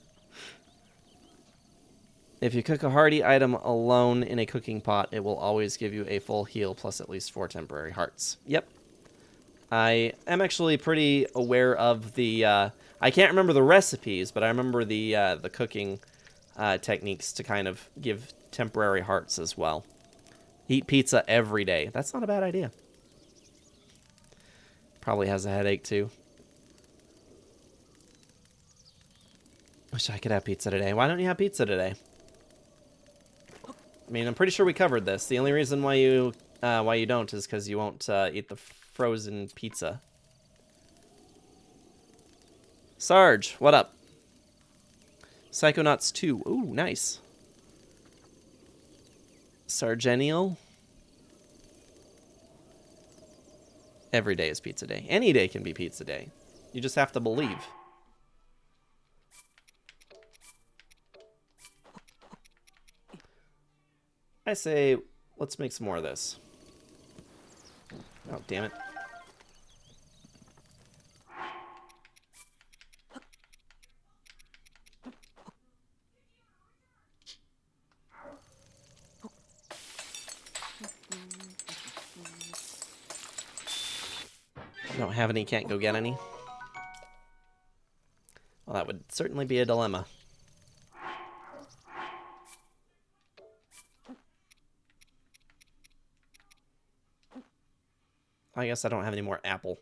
Speaker 2: If you cook a hardy item alone in a cooking pot, it will always give you a full heal plus at least 4 temporary hearts. Yep. I am actually pretty aware of the... I can't remember the recipes, but I remember the cooking techniques to kind of give temporary hearts as well. Eat pizza every day. That's not a bad idea. Probably has a headache, too. Wish I could have pizza today. Why don't you have pizza today? I mean, I'm pretty sure we covered this. The only reason why you don't is because you won't eat the frozen pizza. Sarge, what up? Psychonauts 2. Ooh, nice. Sargenial. Every day is pizza day. Any day can be pizza day. You just have to believe. I say, let's make some more of this. Oh, damn it. Don't have any, can't go get any. Well, that would certainly be a dilemma. I guess I don't have any more apple.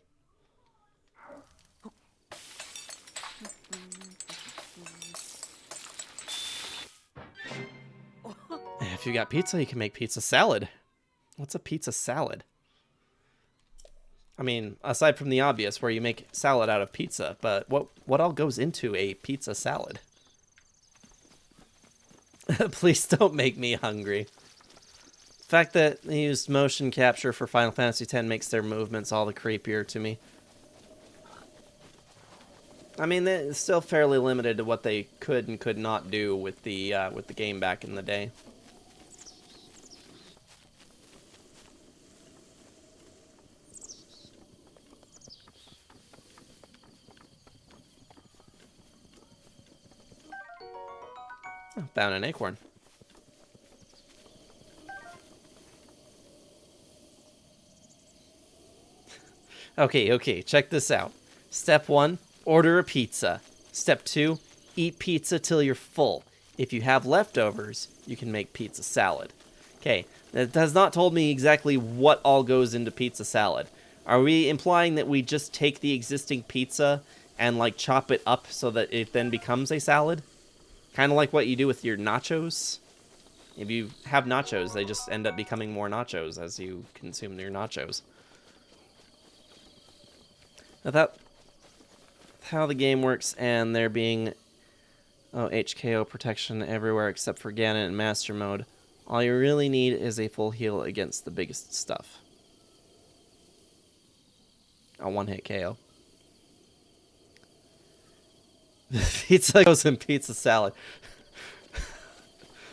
Speaker 2: If you got pizza, you can make pizza salad. What's a pizza salad? I mean, aside from the obvious, where you make salad out of pizza, but what all goes into a pizza salad? Please don't make me hungry. The fact that they used motion capture for Final Fantasy X makes their movements all the creepier to me. I mean, it's still fairly limited to what they could and could not do with the game back in the day. Oh, found an acorn. Okay, check this out. Step 1, order a pizza. Step 2, eat pizza till you're full. If you have leftovers, you can make pizza salad. Okay, that has not told me exactly what all goes into pizza salad. Are we implying that we just take the existing pizza and like chop it up so that it then becomes a salad. Kind of like what you do with your nachos. If you have nachos, they just end up becoming more nachos as you consume your nachos. Now that's how the game works, and there being HKO protection everywhere except for Ganon in Master Mode. All you really need is a full heal against the biggest stuff. A one-hit KO. Pizza goes in pizza salad.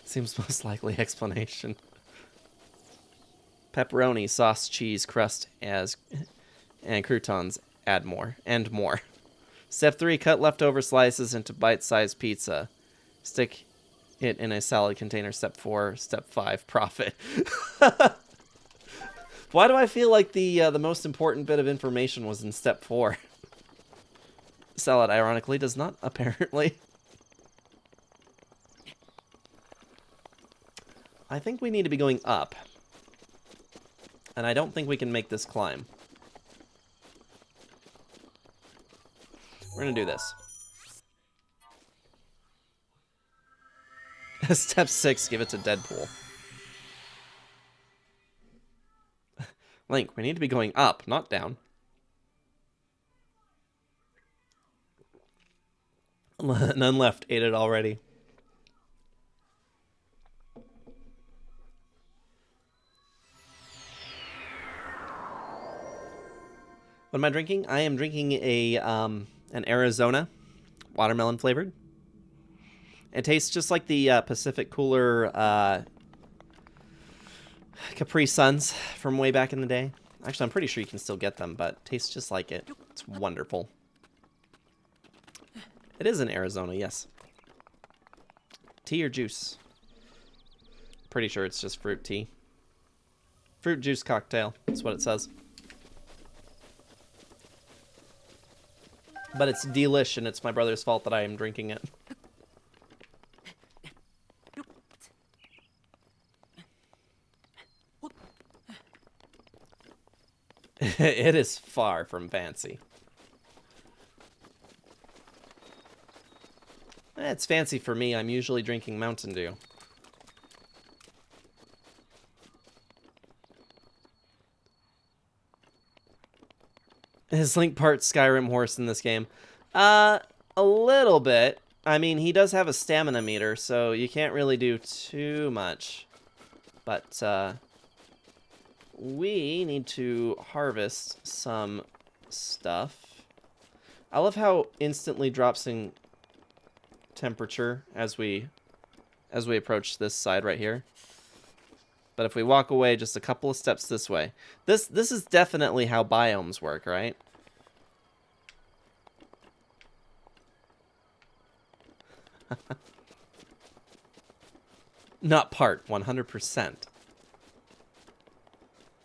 Speaker 2: Seems most likely explanation. Pepperoni, sauce, cheese, crust, and croutons. Add more. And more. Step 3, cut leftover slices into bite-sized pizza. Stick it in a salad container. Step 4. Step 5, profit. Why do I feel like the most important bit of information was in step 4? Salad, ironically, does not, apparently. I think we need to be going up. And I don't think we can make this climb. We're gonna do this. Step 6, give it to Deadpool. Link, we need to be going up, not down. None left, ate it already. What am I drinking? I am drinking an Arizona, watermelon flavored. It tastes just like the Pacific Cooler Capri Suns from way back in the day. Actually, I'm pretty sure you can still get them, but it tastes just like it. It's wonderful. It is in Arizona, yes. Tea or juice? Pretty sure it's just fruit tea. Fruit juice cocktail, that's what it says. But it's delish, and it's my brother's fault that I am drinking it. It is far from fancy. It's fancy for me. I'm usually drinking Mountain Dew. Is Link part Skyrim horse in this game? A little bit. I mean, he does have a stamina meter, so you can't really do too much. But, we need to harvest some stuff. I love how instantly drops in temperature as we approach this side right here. But if we walk away just a couple of steps this way, this is definitely how biomes work, right? Not part 100%.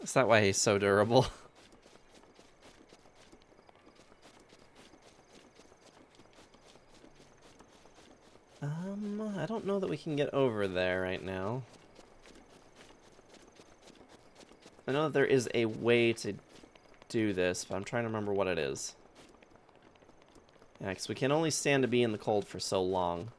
Speaker 2: Is that why he's so durable? I don't know that we can get over there right now. I know that there is a way to do this, but I'm trying to remember what it is. Yeah, because we can only stand to be in the cold for so long.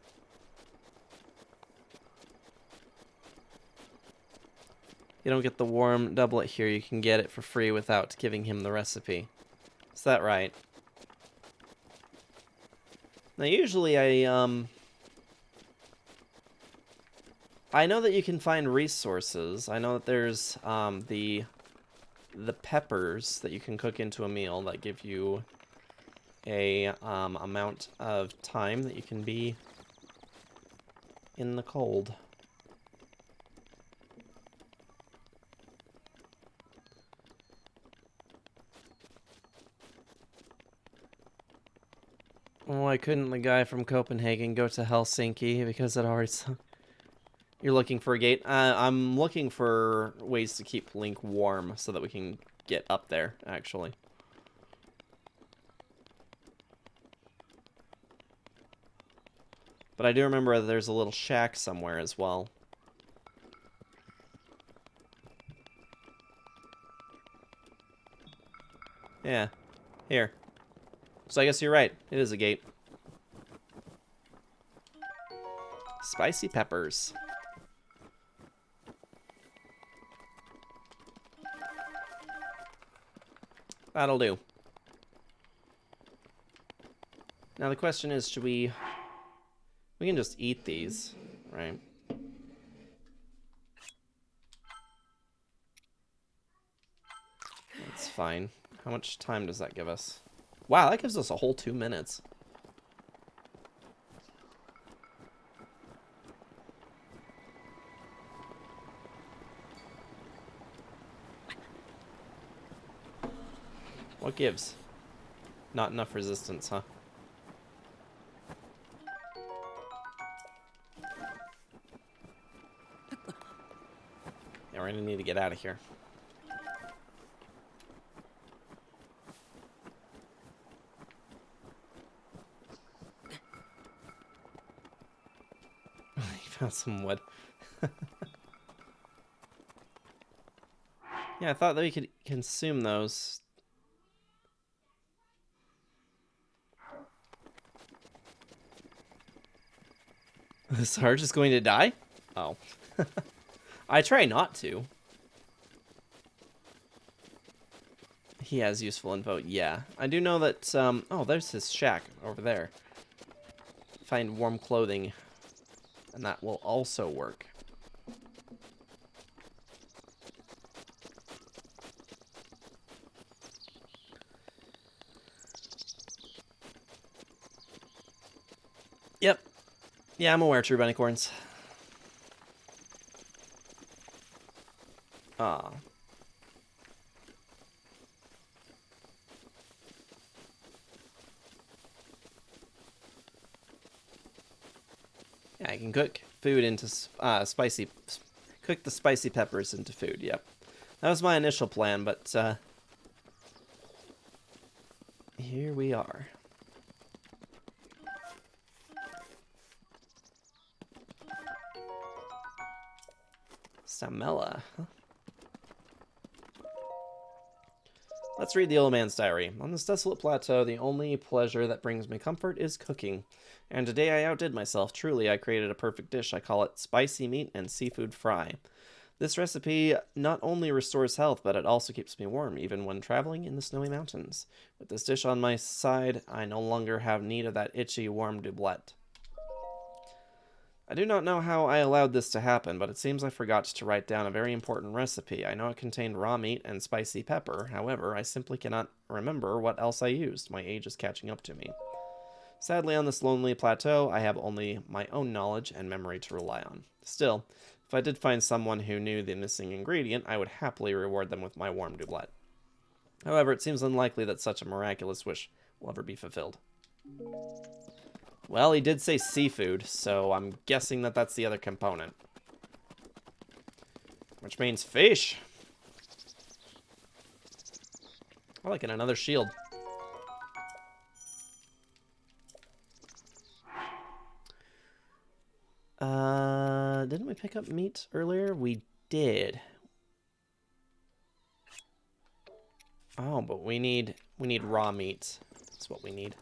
Speaker 2: You don't get the warm doublet here, you can get it for free without giving him the recipe. Is that right? Now usually I know that you can find resources. I know that there's the peppers that you can cook into a meal that give you a amount of time that you can be in the cold. Why couldn't the guy from Copenhagen go to Helsinki? Because it already... You're looking for a gate? I'm looking for ways to keep Link warm so that we can get up there, actually. But I do remember that there's a little shack somewhere as well. Yeah. Here. So I guess you're right. It is a gate. Spicy peppers. That'll do. Now the question is, should we... We can just eat these, right? That's fine. How much time does that give us? Wow, that gives us a whole 2 minutes. What gives? Not enough resistance, huh? Yeah, we're gonna need to get out of here. You found some wood. Yeah, I thought that we could consume those. Sarge is going to die? Oh. I try not to. He has useful info. Yeah. I do know that, oh, there's his shack over there. Find warm clothing. And that will also work. Yep. Yeah, I'm aware, True Bunnycorns. Ah. Yeah, I can cook food into spicy... Cook the spicy peppers into food, yep. That was my initial plan, but here we are. Samela, huh? Let's read the old man's diary. On this desolate plateau, the only pleasure that brings me comfort is cooking. And today I outdid myself. Truly, I created a perfect dish. I call it spicy meat and seafood fry. This recipe not only restores health, but it also keeps me warm, even when traveling in the snowy mountains. With this dish on my side, I no longer have need of that itchy, warm doublet. I do not know how I allowed this to happen, but it seems I forgot to write down a very important recipe. I know it contained raw meat and spicy pepper. However, I simply cannot remember what else I used. My age is catching up to me. Sadly, on this lonely plateau, I have only my own knowledge and memory to rely on. Still, if I did find someone who knew the missing ingredient, I would happily reward them with my warm doublet. However, it seems unlikely that such a miraculous wish will ever be fulfilled. Well, he did say seafood, so I'm guessing that that's the other component. Which means fish. I like another shield. Didn't we pick up meat earlier? We did. Oh, but we need raw meat. That's what we need.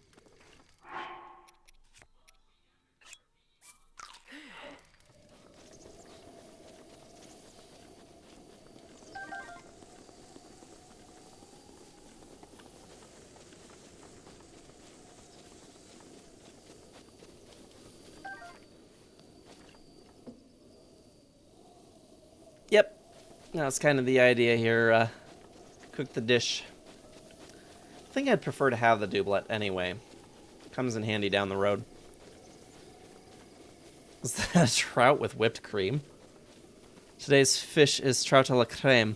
Speaker 2: Yep. That's kind of the idea here. Cook the dish. I think I'd prefer to have the doublet anyway. Comes in handy down the road. Is that a trout with whipped cream? Today's fish is trout à la crème.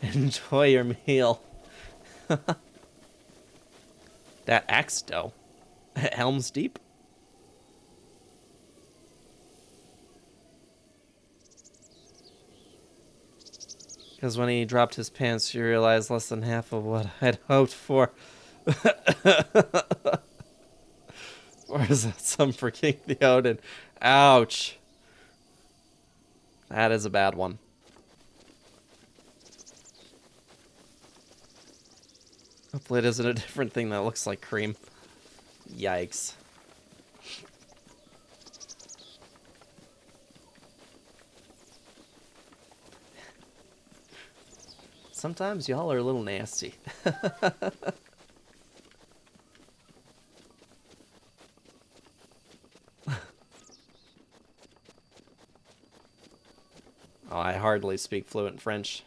Speaker 2: Enjoy your meal. That axe dough. Helm's Deep? Because when he dropped his pants, you realized less than half of what I'd hoped for. Or is that some for King Theoden? Ouch. That is a bad one. Hopefully it isn't a different thing that looks like cream. Yikes. Sometimes y'all are a little nasty. Oh, I hardly speak fluent French.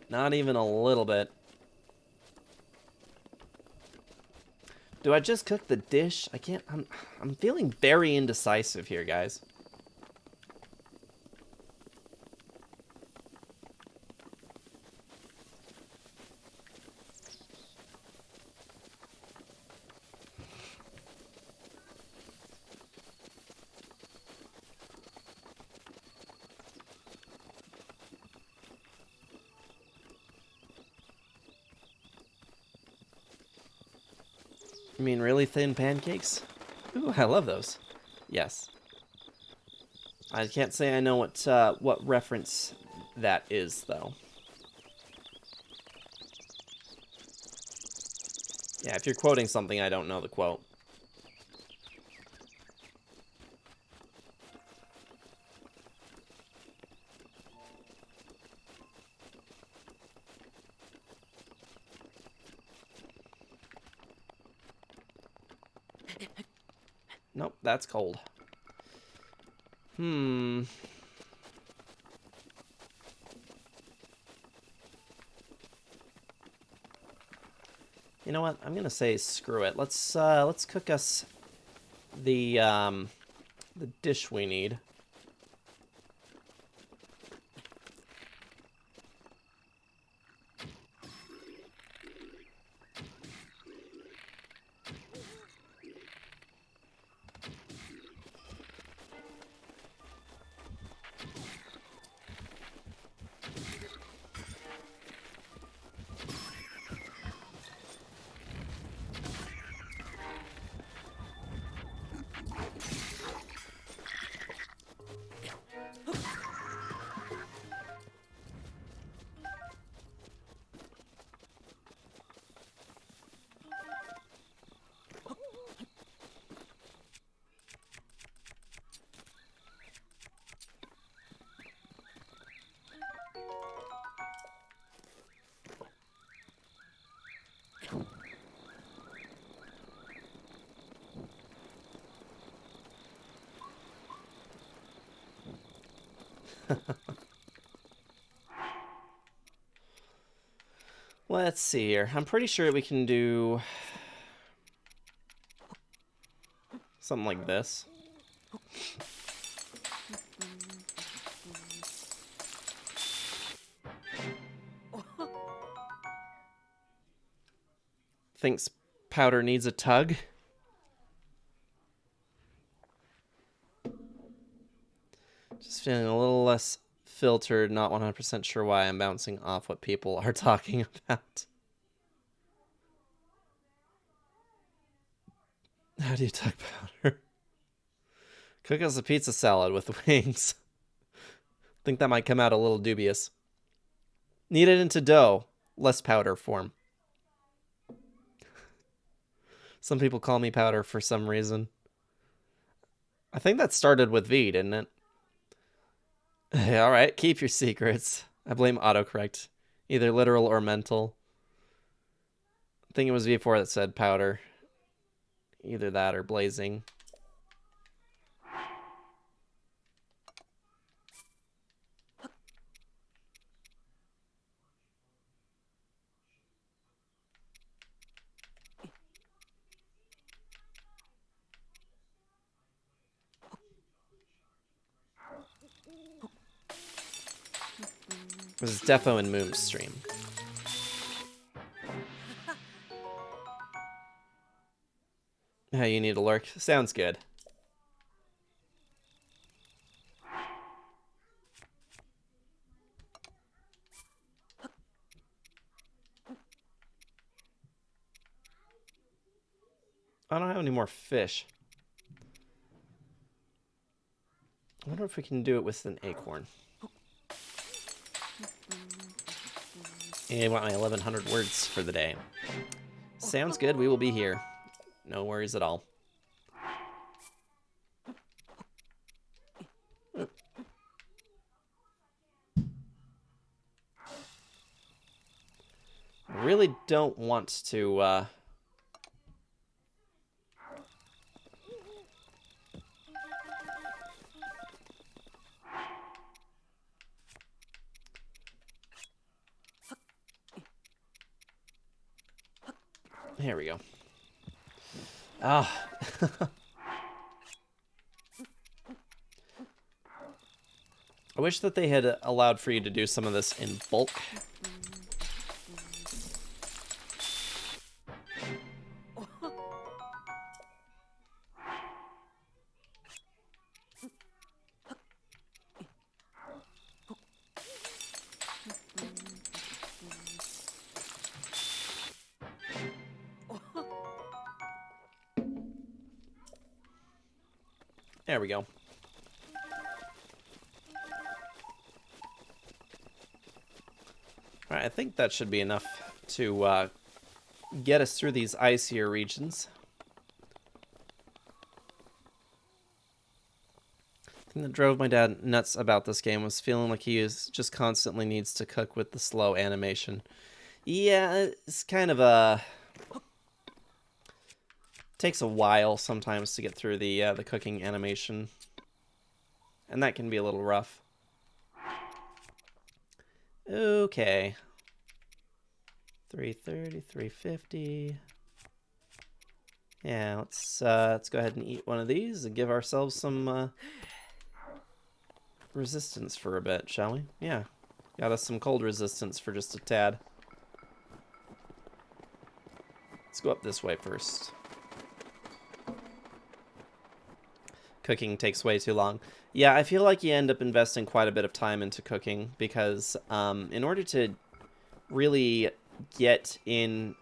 Speaker 2: Not even a little bit. Do I just cook the dish? I can't. I'm feeling very indecisive here, guys. You mean really thin pancakes? Ooh, I love those. Yes. I can't say I know what reference that is, though. Yeah, if you're quoting something, I don't know the quote. Nope, that's cold. You know what? I'm gonna say screw it. Let's cook us the dish we need. Let's see here. I'm pretty sure we can do something like this. Thinks powder needs a tug. Just feeling a little less filtered, not 100% sure why I'm bouncing off what people are talking about. How do you tug powder? Cook us a pizza salad with wings. Think that might come out a little dubious. Knead it into dough, less powder form. Some people call me powder for some reason. I think that started with V, didn't it? Alright, keep your secrets. I blame autocorrect. Either literal or mental. I think it was V4 that said powder. Either that or blazing. This is Defo and Moom's stream. Yeah, you need to lurk. Sounds good. I don't have any more fish. I wonder if we can do it with an acorn. I want my 1100 words for the day. Sounds good. We will be here. No worries at all. I really don't want to, There we go. Ah. I wish that they had allowed for you to do some of this in bulk. There we go. Alright, I think that should be enough to get us through these icier regions. The thing that drove my dad nuts about this game was feeling like he just constantly needs to cook with the slow animation. Yeah, it's kind of a... takes a while sometimes to get through the cooking animation. And that can be a little rough. Okay. 330, 350. Yeah, let's go ahead and eat one of these and give ourselves some resistance for a bit, shall we? Yeah. Got us some cold resistance for just a tad. Let's go up this way first. Cooking takes way too long. Yeah, I feel like you end up investing quite a bit of time into cooking because in order to really get in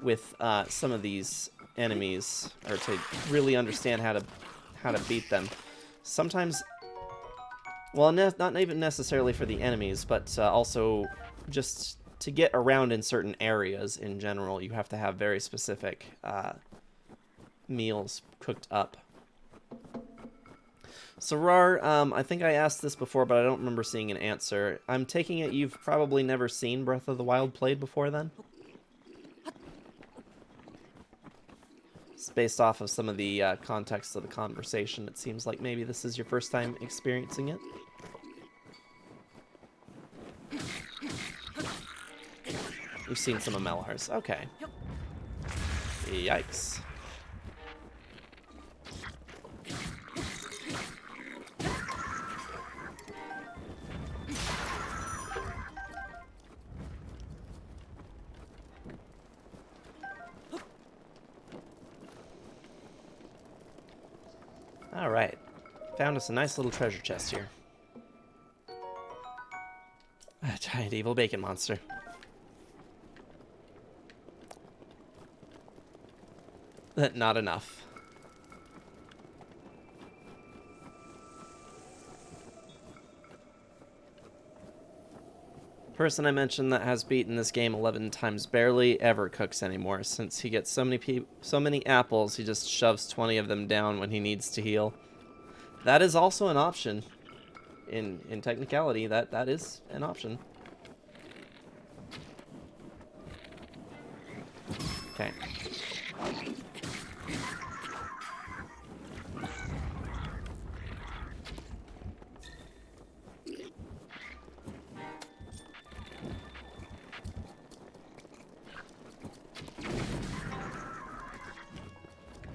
Speaker 2: with some of these enemies, or to really understand how to beat them, sometimes, well, not even necessarily for the enemies, but also just to get around in certain areas in general, you have to have very specific meals cooked up. So, Rar, I think I asked this before, but I don't remember seeing an answer. I'm taking it you've probably never seen Breath of the Wild played before, then? It's based off of some of the context of the conversation. It seems like maybe this is your first time experiencing it. You've seen some of Melhar's. Okay. Yikes. Alright. Found us a nice little treasure chest here. A giant evil bacon monster. Not enough. Person I mentioned that has beaten this game 11 times barely ever cooks anymore, since he gets so many apples, he just shoves 20 of them down when he needs to heal. That is also an option. In technicality, that is an option. Okay.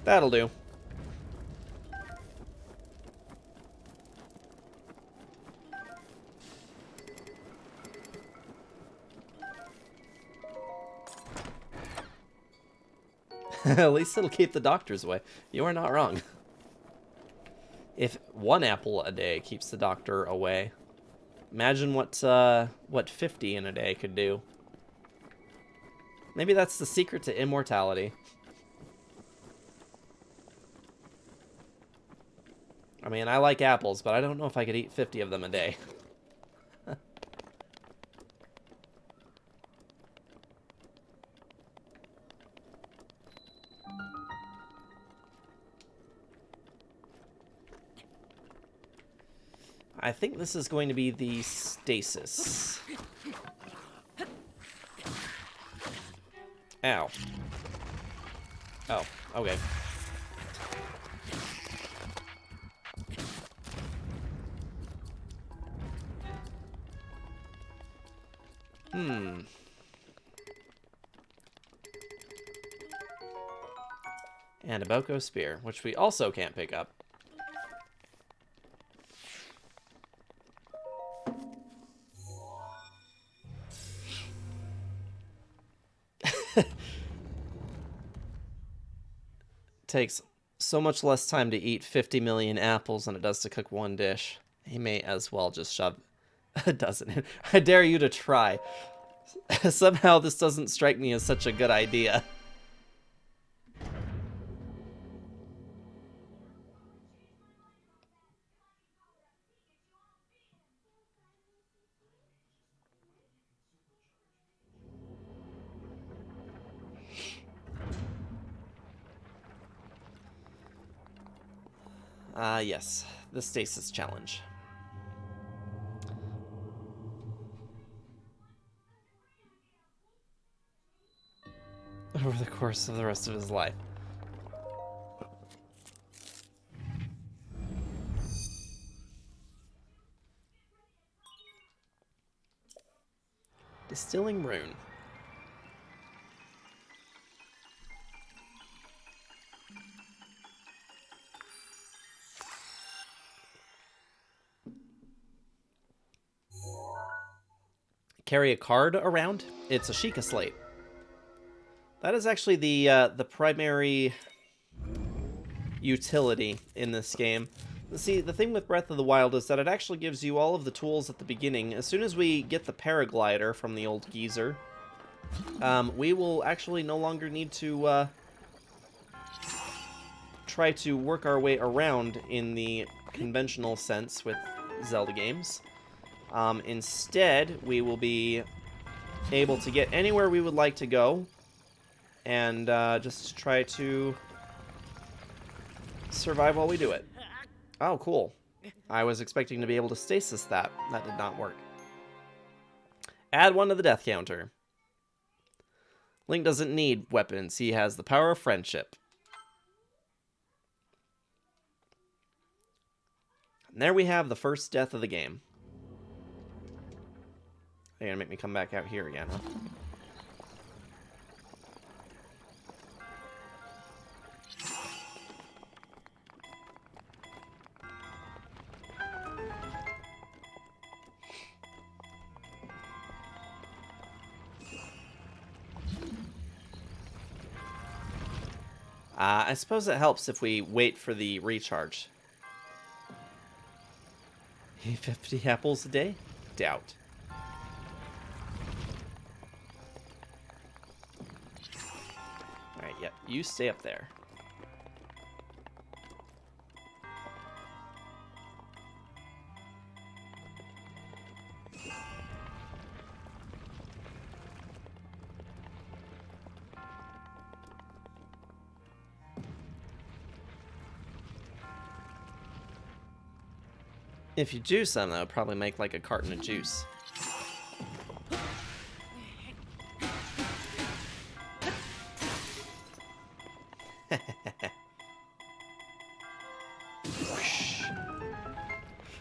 Speaker 2: That'll do. At least it'll keep the doctors away. You are not wrong. If one apple a day keeps the doctor away, imagine what 50 in a day could do. Maybe that's the secret to immortality. I mean, I like apples, but I don't know if I could eat 50 of them a day. I think this is going to be the stasis. Ow. Oh, okay. And a Boko Spear, which we also can't pick up. Takes so much less time to eat 50 million apples than it does to cook one dish. He may as well just shove a dozen in. I dare you to try. Somehow this doesn't strike me as such a good idea. Yes, the stasis challenge. Over the course of the rest of his life. Distilling rune. Carry a card around? It's a Sheikah slate. That is actually the primary utility in this game. See, the thing with Breath of the Wild is that it actually gives you all of the tools at the beginning. As soon as we get the paraglider from the old geezer, we will actually no longer need to try to work our way around in the conventional sense with Zelda games. Instead, we will be able to get anywhere we would like to go and just try to survive while we do it. Oh, cool. I was expecting to be able to stasis that. That did not work. Add one to the death counter. Link doesn't need weapons. He has the power of friendship. And there we have the first death of the game. They're gonna make me come back out here again, huh? I suppose it helps if we wait for the recharge. 50 apples a day? Doubt. Alright, yep. You stay up there. If you juice them, that would probably make like a carton of juice.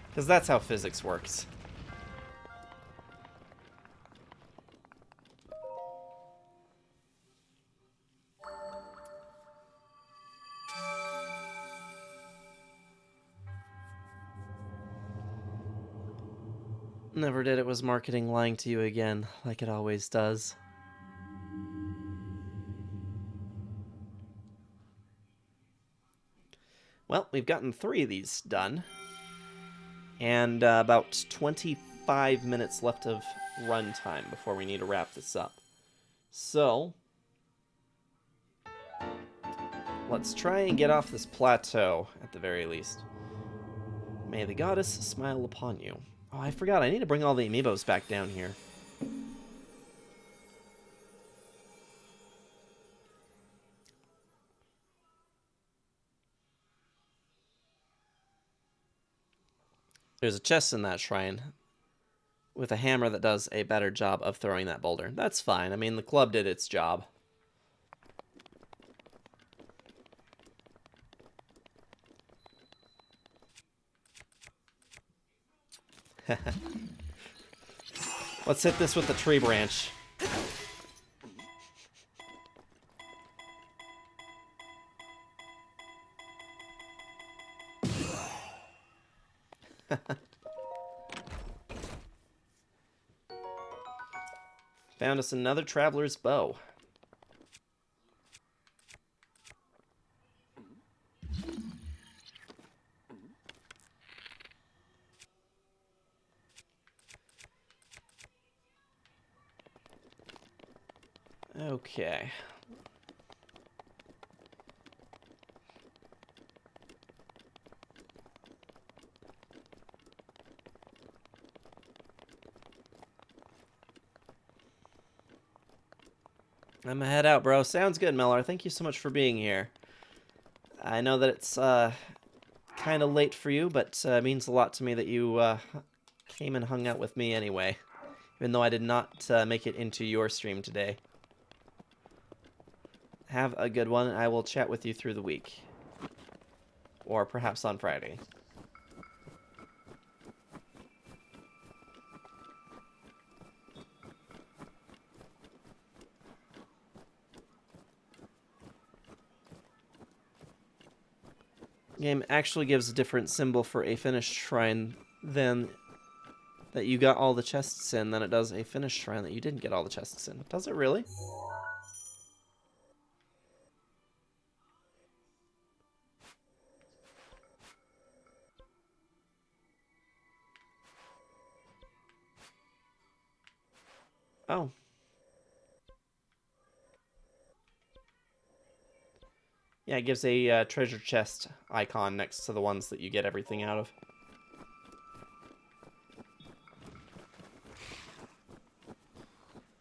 Speaker 2: Because that's how physics works. Never did it was marketing lying to you again, like it always does. Well, we've gotten 3 of these done. And about 25 minutes left of runtime before we need to wrap this up. So, let's try and get off this plateau, at the very least. May the goddess smile upon you. Oh, I forgot. I need to bring all the amiibos back down here. There's a chest in that shrine with a hammer that does a better job of throwing that boulder. That's fine. I mean, the club did its job. Let's hit this with the tree branch. Found us another traveler's bow. Okay. I'm gonna head out, bro. Sounds good, Miller. Thank you so much for being here. I know that it's kind of late for you, but it means a lot to me that you came and hung out with me anyway, even though I did not make it into your stream today. Have a good one. I will chat with you through the week. Or perhaps on Friday. Game actually gives a different symbol for a finished shrine than that you got all the chests in than it does a finished shrine that you didn't get all the chests in. Does it really? Oh. Yeah, it gives a treasure chest icon next to the ones that you get everything out of.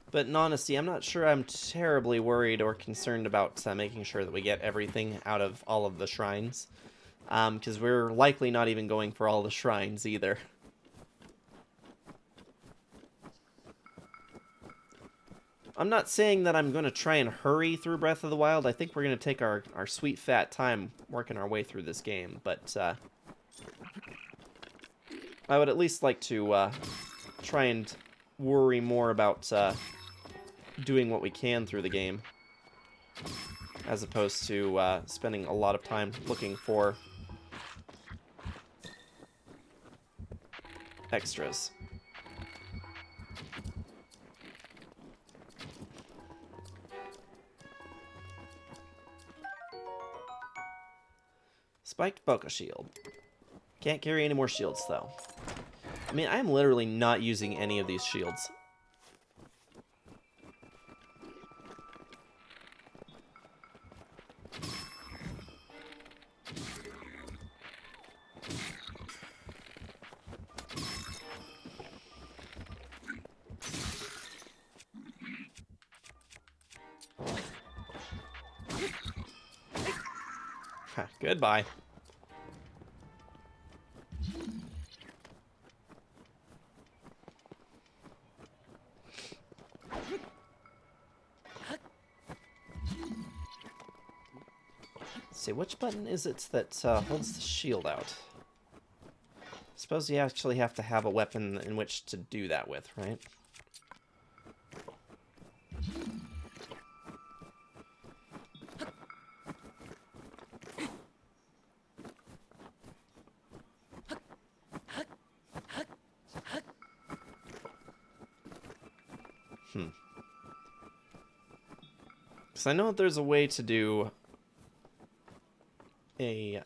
Speaker 2: But in honesty, I'm not sure I'm terribly worried or concerned about making sure that we get everything out of all of the shrines. Because we're likely not even going for all the shrines either. I'm not saying that I'm going to try and hurry through Breath of the Wild. I think we're going to take our sweet fat time working our way through this game. But I would at least like to try and worry more about doing what we can through the game, as opposed to spending a lot of time looking for extras. Spiked Boca Shield. Can't carry any more shields, though. I mean, I'm literally not using any of these shields. Goodbye. Let's see, which button is it that holds the shield out? Suppose you actually have to have a weapon in which to do that with, right? Because I know that there's a way to do a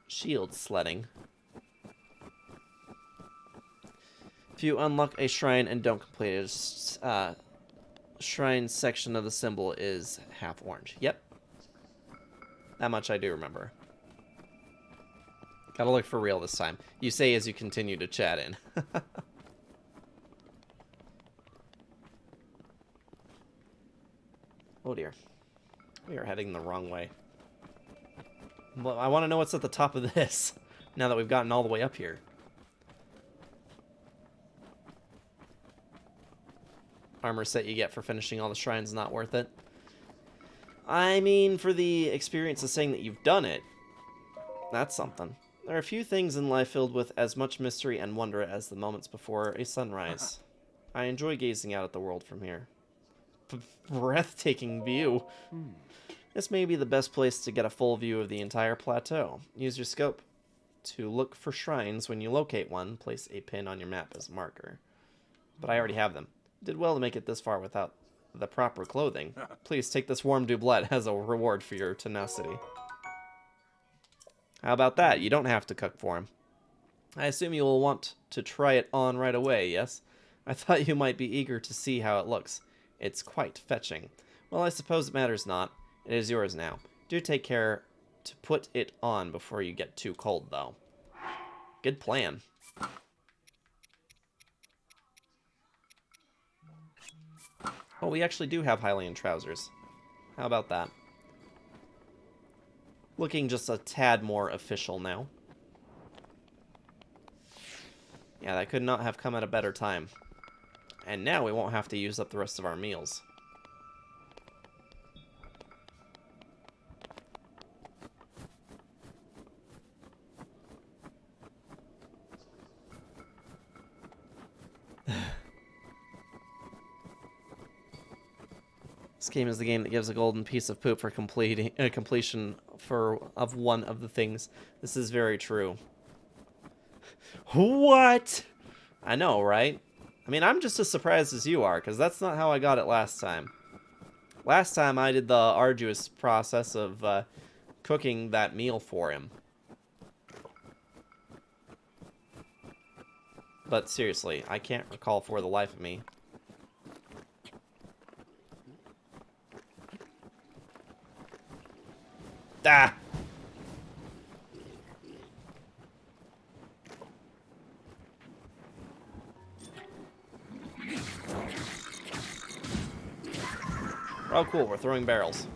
Speaker 2: shield sledding. If you unlock a shrine and don't complete it, shrine section of the symbol is half orange. Yep. That much I do remember. Gotta look for real this time. You say as you continue to chat in. Oh dear. We are heading the wrong way. Well, I want to know what's at the top of this, now that we've gotten all the way up here. Armor set you get for finishing all the shrines not worth it. I mean, for the experience of saying that you've done it, that's something. There are few things in life filled with as much mystery and wonder as the moments before a sunrise. I enjoy gazing out at the world from here. Breathtaking view. This may be the best place to get a full view of the entire plateau. Use your scope to look for shrines. When you locate one, place a pin on your map as a marker. But I already have them. Did well to make it this far without the proper clothing. Please take this warm doublet as a reward for your tenacity. How about that? You don't have to cook for him. I assume you will want to try it on right away, yes? I thought you might be eager to see how it looks. It's quite fetching. Well, I suppose it matters not. It is yours now. Do take care to put it on before you get too cold, though. Good plan. Oh, we actually do have Hylian trousers. How about that? Looking just a tad more official now. Yeah, that could not have come at a better time. And now we won't have to use up the rest of our meals. This game is the game that gives a golden piece of poop for completion of one of the things. This is very true. What? I know, right? I mean, I'm just as surprised as you are, because that's not how I got it last time. Last time I did the arduous process of cooking that meal for him. But seriously, I can't recall for the life of me. Ah! Oh, cool, we're throwing barrels.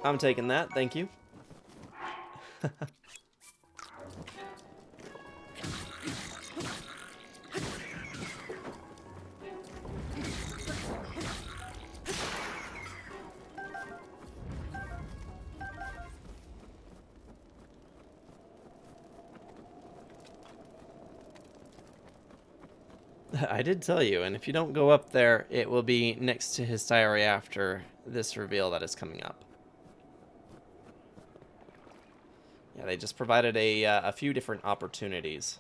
Speaker 2: I'm taking that, thank you. I did tell you, and if you don't go up there, it will be next to his diary after this reveal that is coming up. Yeah, they just provided a few different opportunities.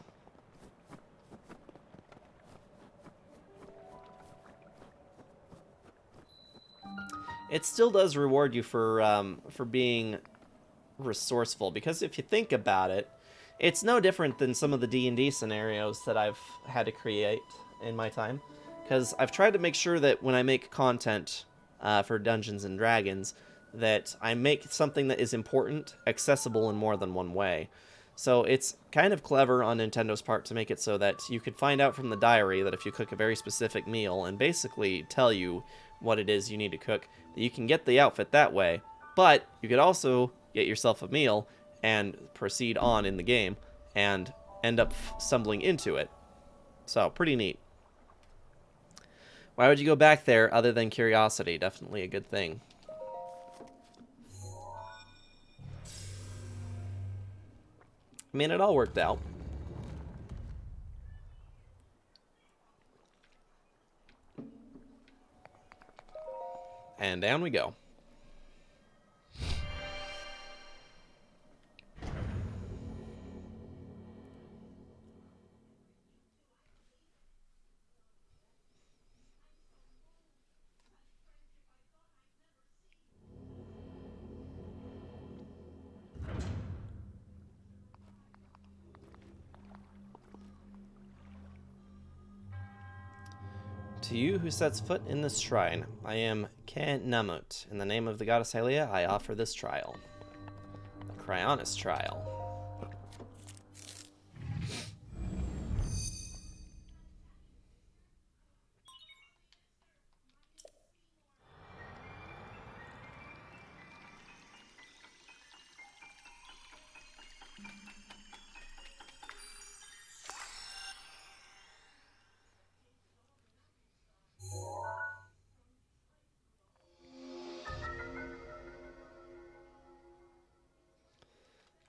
Speaker 2: It still does reward you for being resourceful, because if you think about it, it's no different than some of the D&D scenarios that I've had to create in my time. Because I've tried to make sure that when I make content for Dungeons and Dragons, that I make something that is important accessible in more than one way. So it's kind of clever on Nintendo's part to make it so that you could find out from the diary that if you cook a very specific meal and basically tell you what it is you need to cook, that you can get the outfit that way. But you could also get yourself a meal and proceed on in the game and end up stumbling into it. So, pretty neat. Why would you go back there other than curiosity? Definitely a good thing. I mean, it all worked out. And down we go. To you who sets foot in this shrine, I am Ke Namut. In the name of the goddess Hylia, I offer this trial. The Cryonis trial.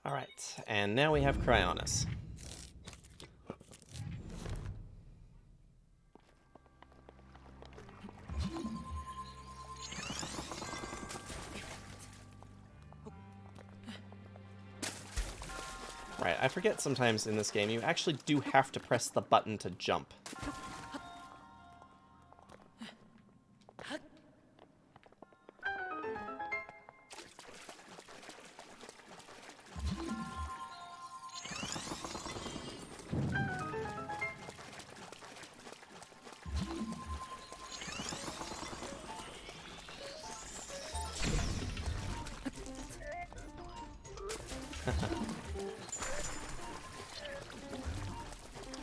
Speaker 2: Alright, and now we have Cryonis. Right, I forget sometimes in this game you actually do have to press the button to jump.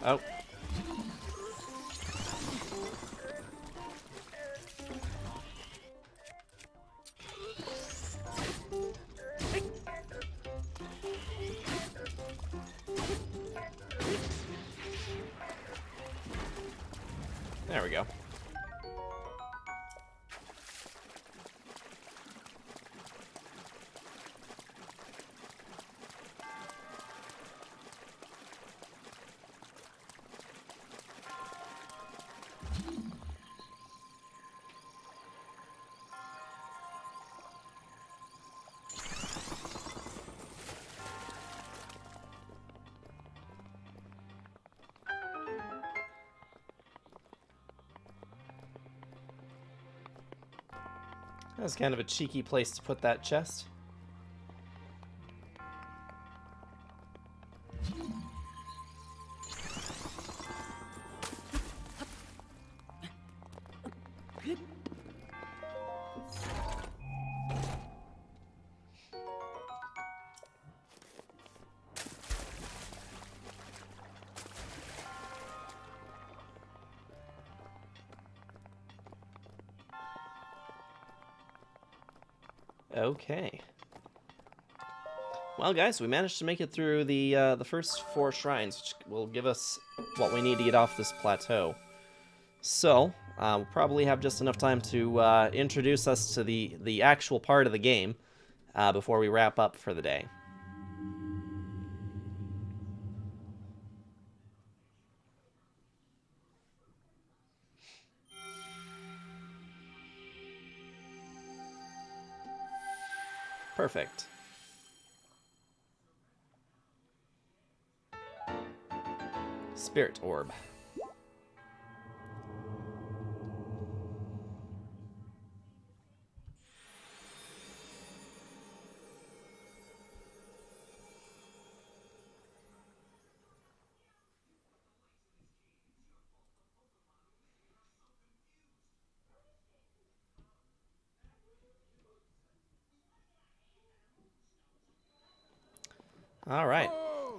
Speaker 2: Oh. There we go. That's kind of a cheeky place to put that chest. Okay. Well, guys, we managed to make it through the first 4 shrines, which will give us what we need to get off this plateau. So, we'll probably have just enough time to introduce us to the actual part of the game before we wrap up for the day. Perfect. Spirit Orb. All right,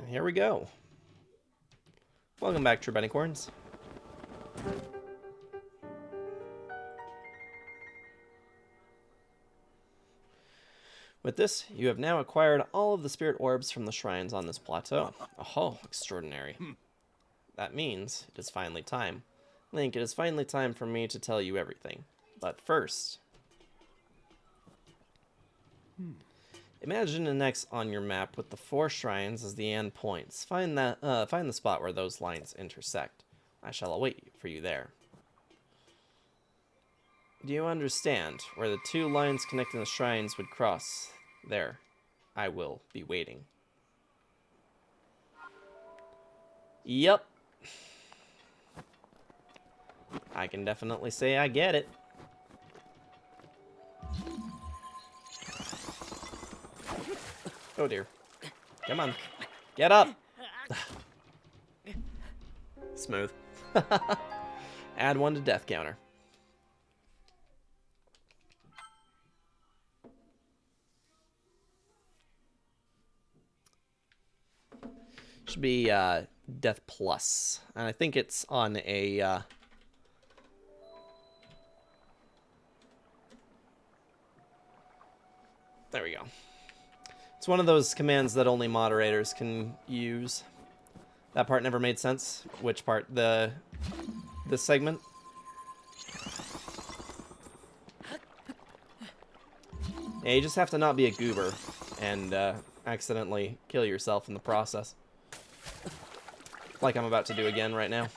Speaker 2: here we go. Welcome back, True Benicorns. With this, you have now acquired all of the spirit orbs from the shrines on this plateau. Oh, extraordinary. That means it is finally time. Link, it is finally time for me to tell you everything. But first... Imagine an X on your map with the 4 shrines as the end points. Find the spot where those lines intersect. I shall await for you there. Do you understand? Where the 2 lines connecting the shrines would cross. There. I will be waiting. Yep. I can definitely say I get it. Oh dear. Come on. Get up! Smooth. Add 1 to death counter. Should be death plus. And I think it's on a... There we go. It's one of those commands that only moderators can use. That part never made sense. Which part? This segment? Yeah, you just have to not be a goober. And accidentally kill yourself in the process. Like I'm about to do again right now.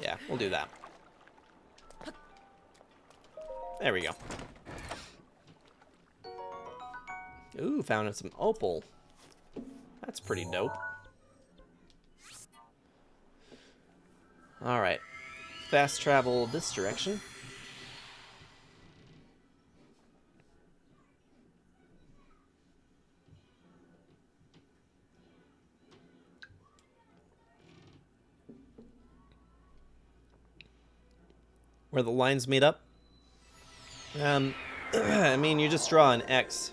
Speaker 2: Yeah, we'll do that. There we go. Ooh, found some opal. That's pretty dope. Alright. Fast travel this direction. Where the lines meet up. I mean, you just draw an X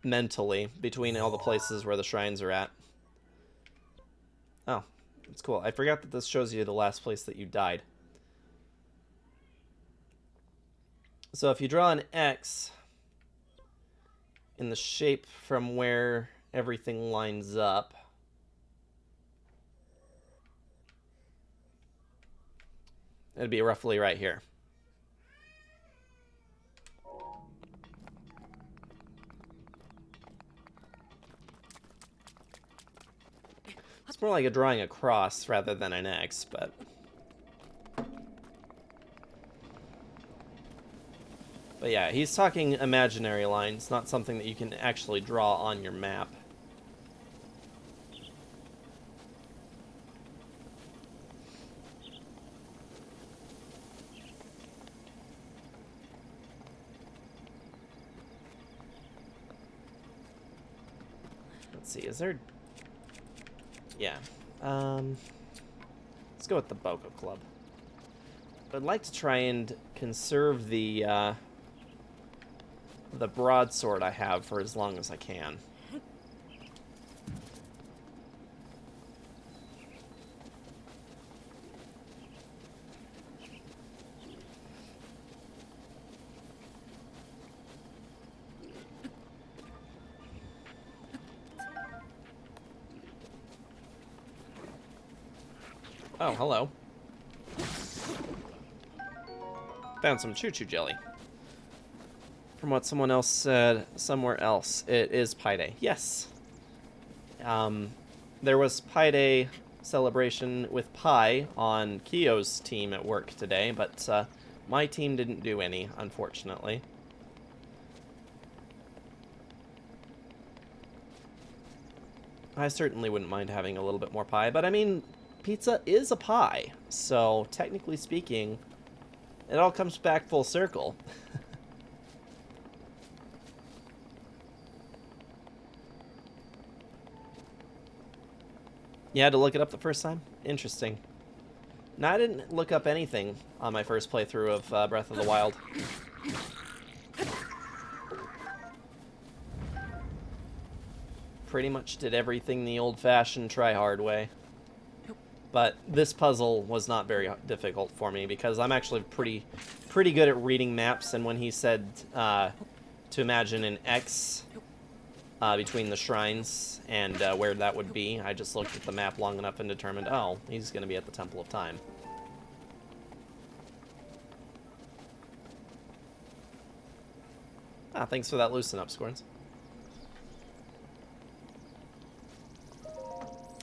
Speaker 2: mentally between all the places where the shrines are at. Oh, that's cool. I forgot that this shows you the last place that you died. So if you draw an X in the shape from where everything lines up, it'd be roughly right here. It's more like a drawing a cross rather than an X, but... But yeah, he's talking imaginary lines, not something that you can actually draw on your map. Let's see, is there... Yeah. Let's go with the Bogo Club. I'd like to try and conserve the broadsword I have for as long as I can. Oh, hello. Found some choo-choo jelly. From what someone else said somewhere else, it is Pi Day. Yes. There was Pi Day celebration with pie on Kiyo's team at work today, but my team didn't do any, unfortunately. I certainly wouldn't mind having a little bit more pie, but I mean, pizza is a pie, so technically speaking, it all comes back full circle. You had to look it up the first time? Interesting. No, I didn't look up anything on my first playthrough of Breath of the Wild. Pretty much did everything the old-fashioned try-hard way. But this puzzle was not very difficult for me because I'm actually pretty good at reading maps, and when he said to imagine an X between the shrines and where that would be, I just looked at the map long enough and determined, oh, he's going to be at the Temple of Time. Ah, thanks for that loosen up, Scorns.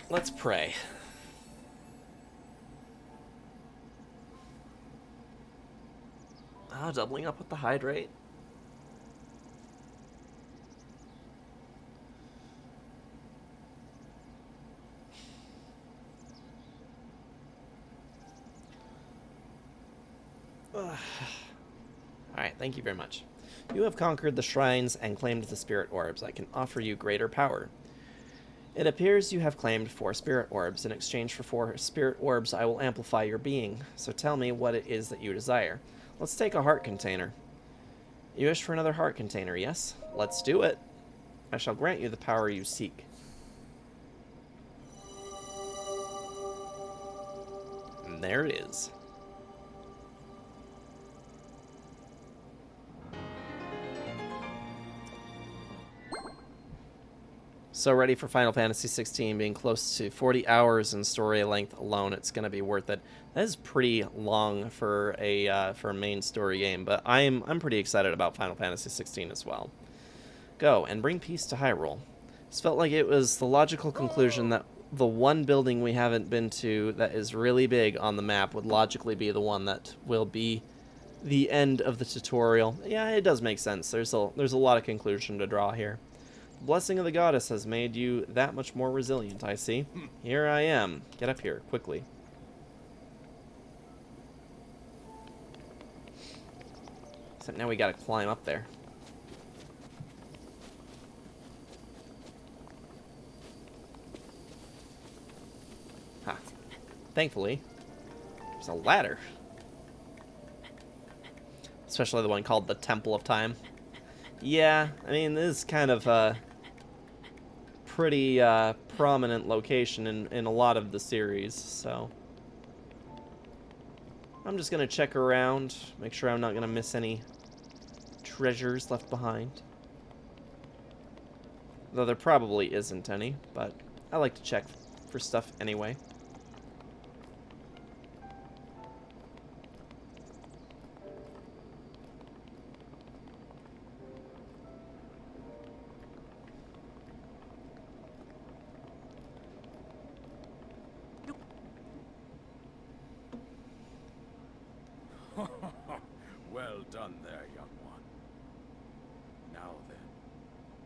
Speaker 2: Let's pray. Ah, doubling up with the hydrate. Alright, thank you very much. You have conquered the shrines and claimed the spirit orbs. I can offer you greater power. It appears you have claimed 4 spirit orbs. In exchange for 4 spirit orbs, I will amplify your being. So tell me what it is that you desire. Let's take a heart container. You wish for another heart container, yes? Let's do it. I shall grant you the power you seek. And there it is. So ready for Final Fantasy 16, being close to 40 hours in story length alone. It's going to be worth it. That is pretty long for a main story game, but I'm pretty excited about Final Fantasy 16 as well. Go and bring peace to Hyrule. This felt like it was the logical conclusion that the one building we haven't been to that is really big on the map would logically be the one that will be the end of the tutorial. Yeah, it does make sense. There's a lot of conclusion to draw here. The blessing of the goddess has made you that much more resilient, I see. Here I am. Get up here, quickly. Except now we gotta climb up there. Ha. Thankfully, there's a ladder. Especially the one called the Temple of Time. Yeah, I mean, this is kind of a pretty prominent location in a lot of the series, so I'm just gonna check around, make sure I'm not gonna miss any treasures left behind. Though there probably isn't any, but I like to check for stuff anyway.
Speaker 3: Well done there, young one. Now then,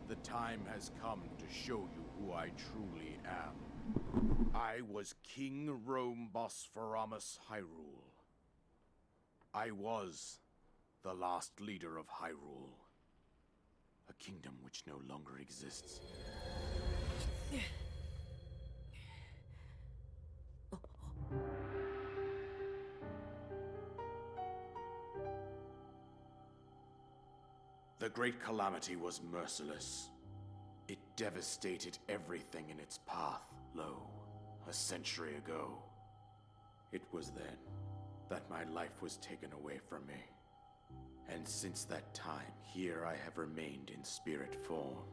Speaker 3: the time has come to show you who I truly am. I was King Rome Bosphoramus Hyrule. I was the last leader of Hyrule, a kingdom which no longer exists. The Great Calamity was merciless. It devastated everything in its path, lo, a century ago. It was then that my life was taken away from me. And since that time, here I have remained in spirit form.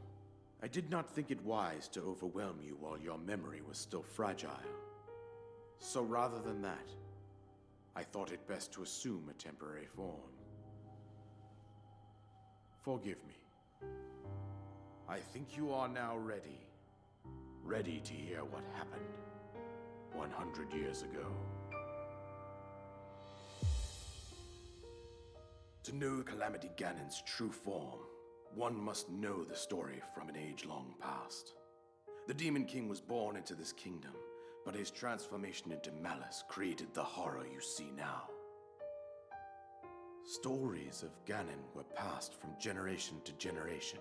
Speaker 3: I did not think it wise to overwhelm you while your memory was still fragile. So rather than that, I thought it best to assume a temporary form. Forgive me. I think you are now ready. Ready to hear what happened 100 years ago. To know Calamity Ganon's true form, one must know the story from an age long past. The Demon King was born into this kingdom, but his transformation into malice created the horror you see now. Stories of Ganon were passed from generation to generation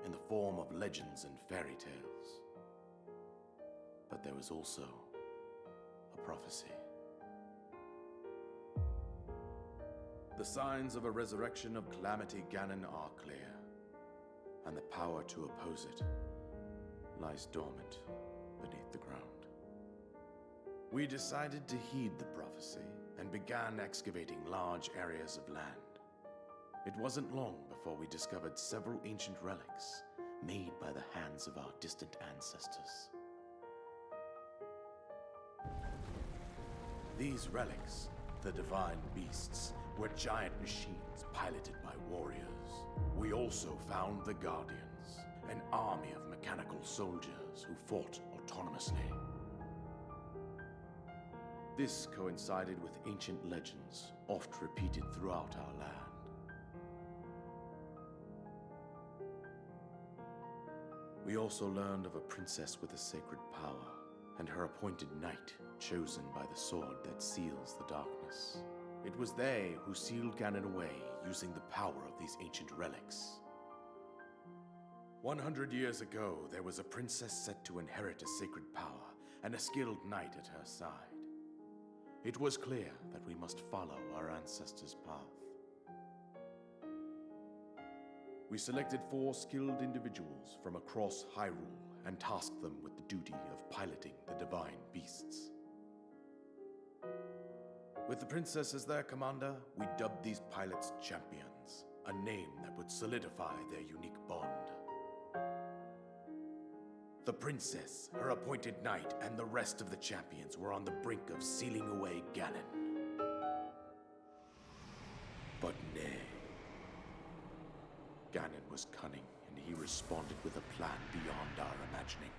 Speaker 3: in the form of legends and fairy tales. But there was also a prophecy. The signs of a resurrection of Calamity Ganon are clear, and the power to oppose it lies dormant beneath the ground. We decided to heed the prophecy and began excavating large areas of land. It wasn't long before we discovered several ancient relics made by the hands of our distant ancestors. These relics, the divine beasts, were giant machines piloted by warriors. We also found the Guardians, an army of mechanical soldiers who fought autonomously. This coincided with ancient legends, oft repeated throughout our land. We also learned of a princess with a sacred power, and her appointed knight, chosen by the sword that seals the darkness. It was they who sealed Ganon away using the power of these ancient relics. 100 years ago, there was a princess set to inherit a sacred power, and a skilled knight at her side. It was clear that we must follow our ancestors' path. We selected 4 skilled individuals from across Hyrule and tasked them with the duty of piloting the divine beasts. With the princess as their commander, we dubbed these pilots champions, a name that would solidify their unique bond. The princess, her appointed knight, and the rest of the champions were on the brink of sealing away Ganon. But nay. Ganon was cunning, and he responded with a plan beyond our imagining.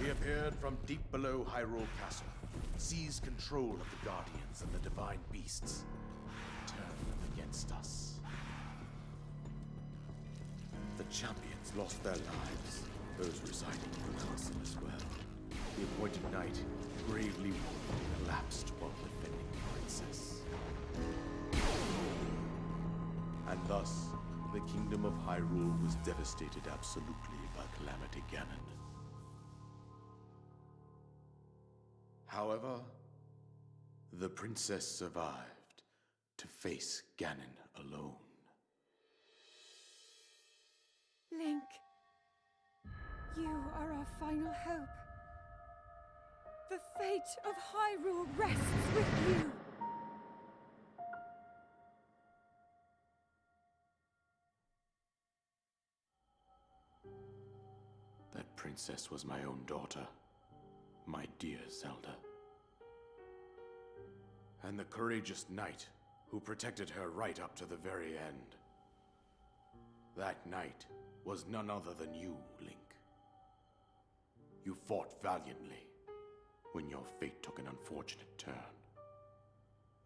Speaker 3: He appeared from deep below Hyrule Castle, seized control of the Guardians and the Divine Beasts, turned them against us. The champions lost their lives, those residing in the castle as well. The appointed knight, gravely wounded, collapsed while defending the princess. And thus, the kingdom of Hyrule was devastated absolutely by Calamity Ganon. However, the princess survived to face Ganon alone.
Speaker 1: Link, you are our final hope. The fate of Hyrule rests with you.
Speaker 3: That princess was my own daughter, my dear Zelda. And the courageous knight who protected her right up to the very end. That knight was none other than you, Link. You fought valiantly when your fate took an unfortunate turn.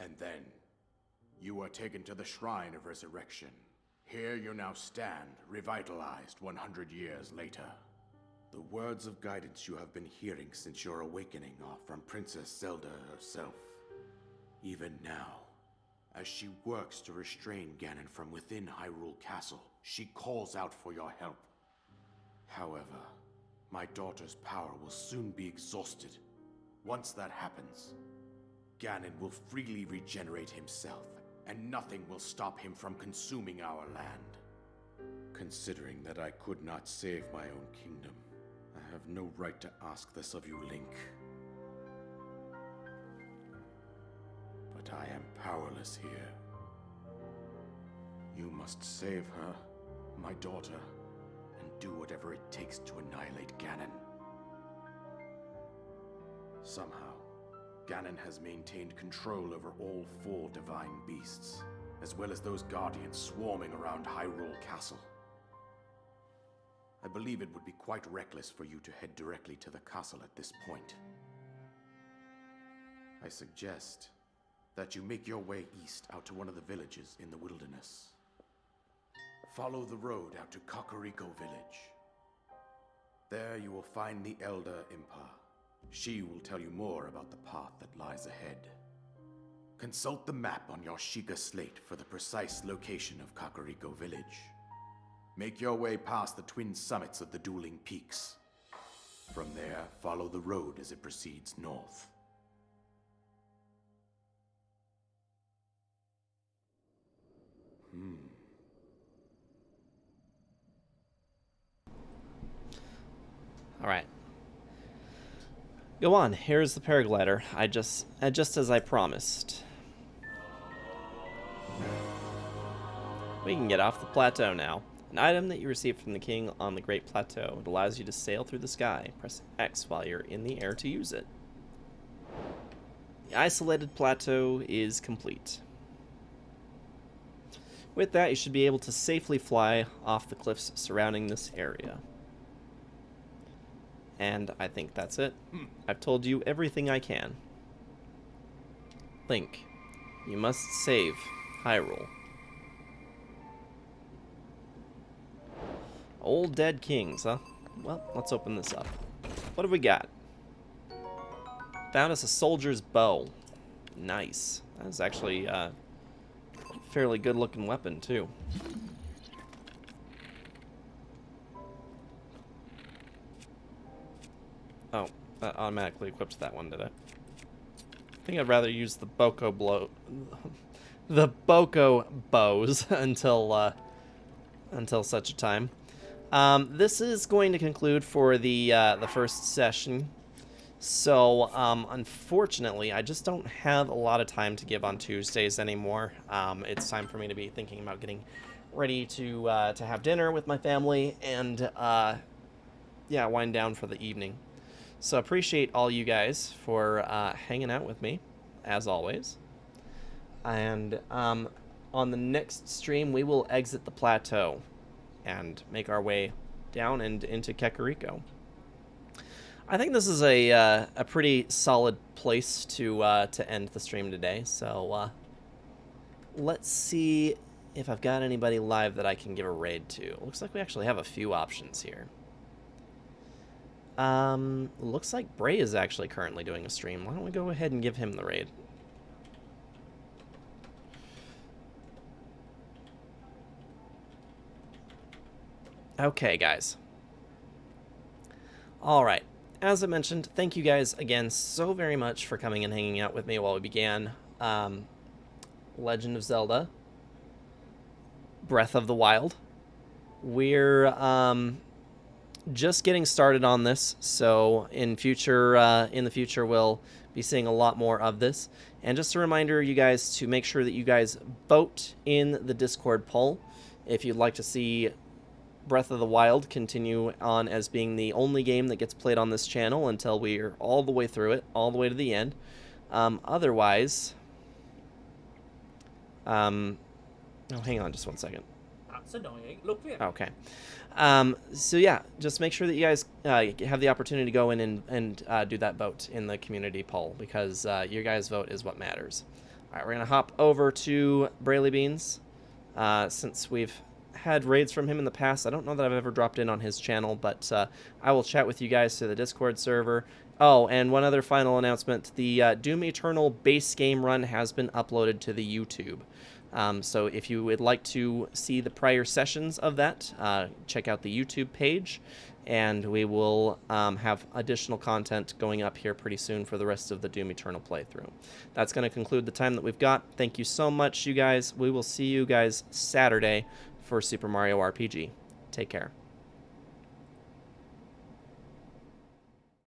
Speaker 3: And then, you were taken to the Shrine of Resurrection. Here you now stand, revitalized 100 years later. The words of guidance you have been hearing since your awakening are from Princess Zelda herself. Even now, as she works to restrain Ganon from within Hyrule Castle, she calls out for your help. However, my daughter's power will soon be exhausted. Once that happens, Ganon will freely regenerate himself, and nothing will stop him from consuming our land. Considering that I could not save my own kingdom, I have no right to ask this of you, Link. But I am powerless here. You must save her, my daughter, and do whatever it takes to annihilate Ganon. Somehow, Ganon has maintained control over all 4 divine beasts, as well as those guardians swarming around Hyrule Castle. I believe it would be quite reckless for you to head directly to the castle at this point. I suggest that you make your way east out to one of the villages in the wilderness. Follow the road out to Kakariko Village. There you will find the Elder Impa. She will tell you more about the path that lies ahead. Consult the map on your Sheikah slate for the precise location of Kakariko Village. Make your way past the twin summits of the dueling peaks. From there, follow the road as it proceeds north.
Speaker 2: All right. Go on. Here's the paraglider. Just as I promised. We can get off the plateau now. An item that you received from the king on the Great Plateau. It allows you to sail through the sky. Press X while you're in the air to use it. The isolated plateau is complete. With that, you should be able to safely fly off the cliffs surrounding this area. And I think that's it. I've told you everything I can. Link, you must save Hyrule. Old dead kings, huh? Well, let's open this up. What have we got? Found us a soldier's bow. Nice. That is actually a fairly good looking weapon, too. Oh, that automatically equips that one, did it? think I'd rather use the the Boko bows until such a time. This is going to conclude for the first session. So, unfortunately, I just don't have a lot of time to give on Tuesdays anymore. It's time for me to be thinking about getting ready to have dinner with my family and, yeah, wind down for the evening. So, appreciate all you guys for hanging out with me, as always. And on the next stream, we will exit the plateau and make our way down and into Kakariko. I think this is a pretty solid place to end the stream today. So let's see if I've got anybody live that I can give a raid to. Looks like we actually have a few options here. Looks like Bray is actually currently doing a stream. Why don't we go ahead and give him the raid? Okay, guys. All right. As I mentioned, thank you guys again so very much for coming and hanging out with me while we began Legend of Zelda Breath of the Wild. We're just getting started on this, so in the future we'll be seeing a lot more of this. And just a reminder, you guys, to make sure that you guys vote in the Discord poll if you'd like to see Breath of the Wild continue on as being the only game that gets played on this channel until we're all the way through it, all the way to the end. Otherwise, oh, hang on just one second.
Speaker 4: That's annoying. Look here.
Speaker 2: Okay. So yeah, just make sure that you guys have the opportunity to go in and do that vote in the community poll, because your guys' vote is what matters. All right, we're going to hop over to Brayley Beans. Since we've had raids from him in the past, I don't know that I've ever dropped in on his channel, but I will chat with you guys through the Discord server. Oh, and one other final announcement. The Doom Eternal base game run has been uploaded to the YouTube. So if you would like to see the prior sessions of that, check out the YouTube page, and we will have additional content going up here pretty soon for the rest of the Doom Eternal playthrough. That's going to conclude the time that we've got. Thank you so much, you guys. We will see you guys Saturday for Super Mario RPG. Take care.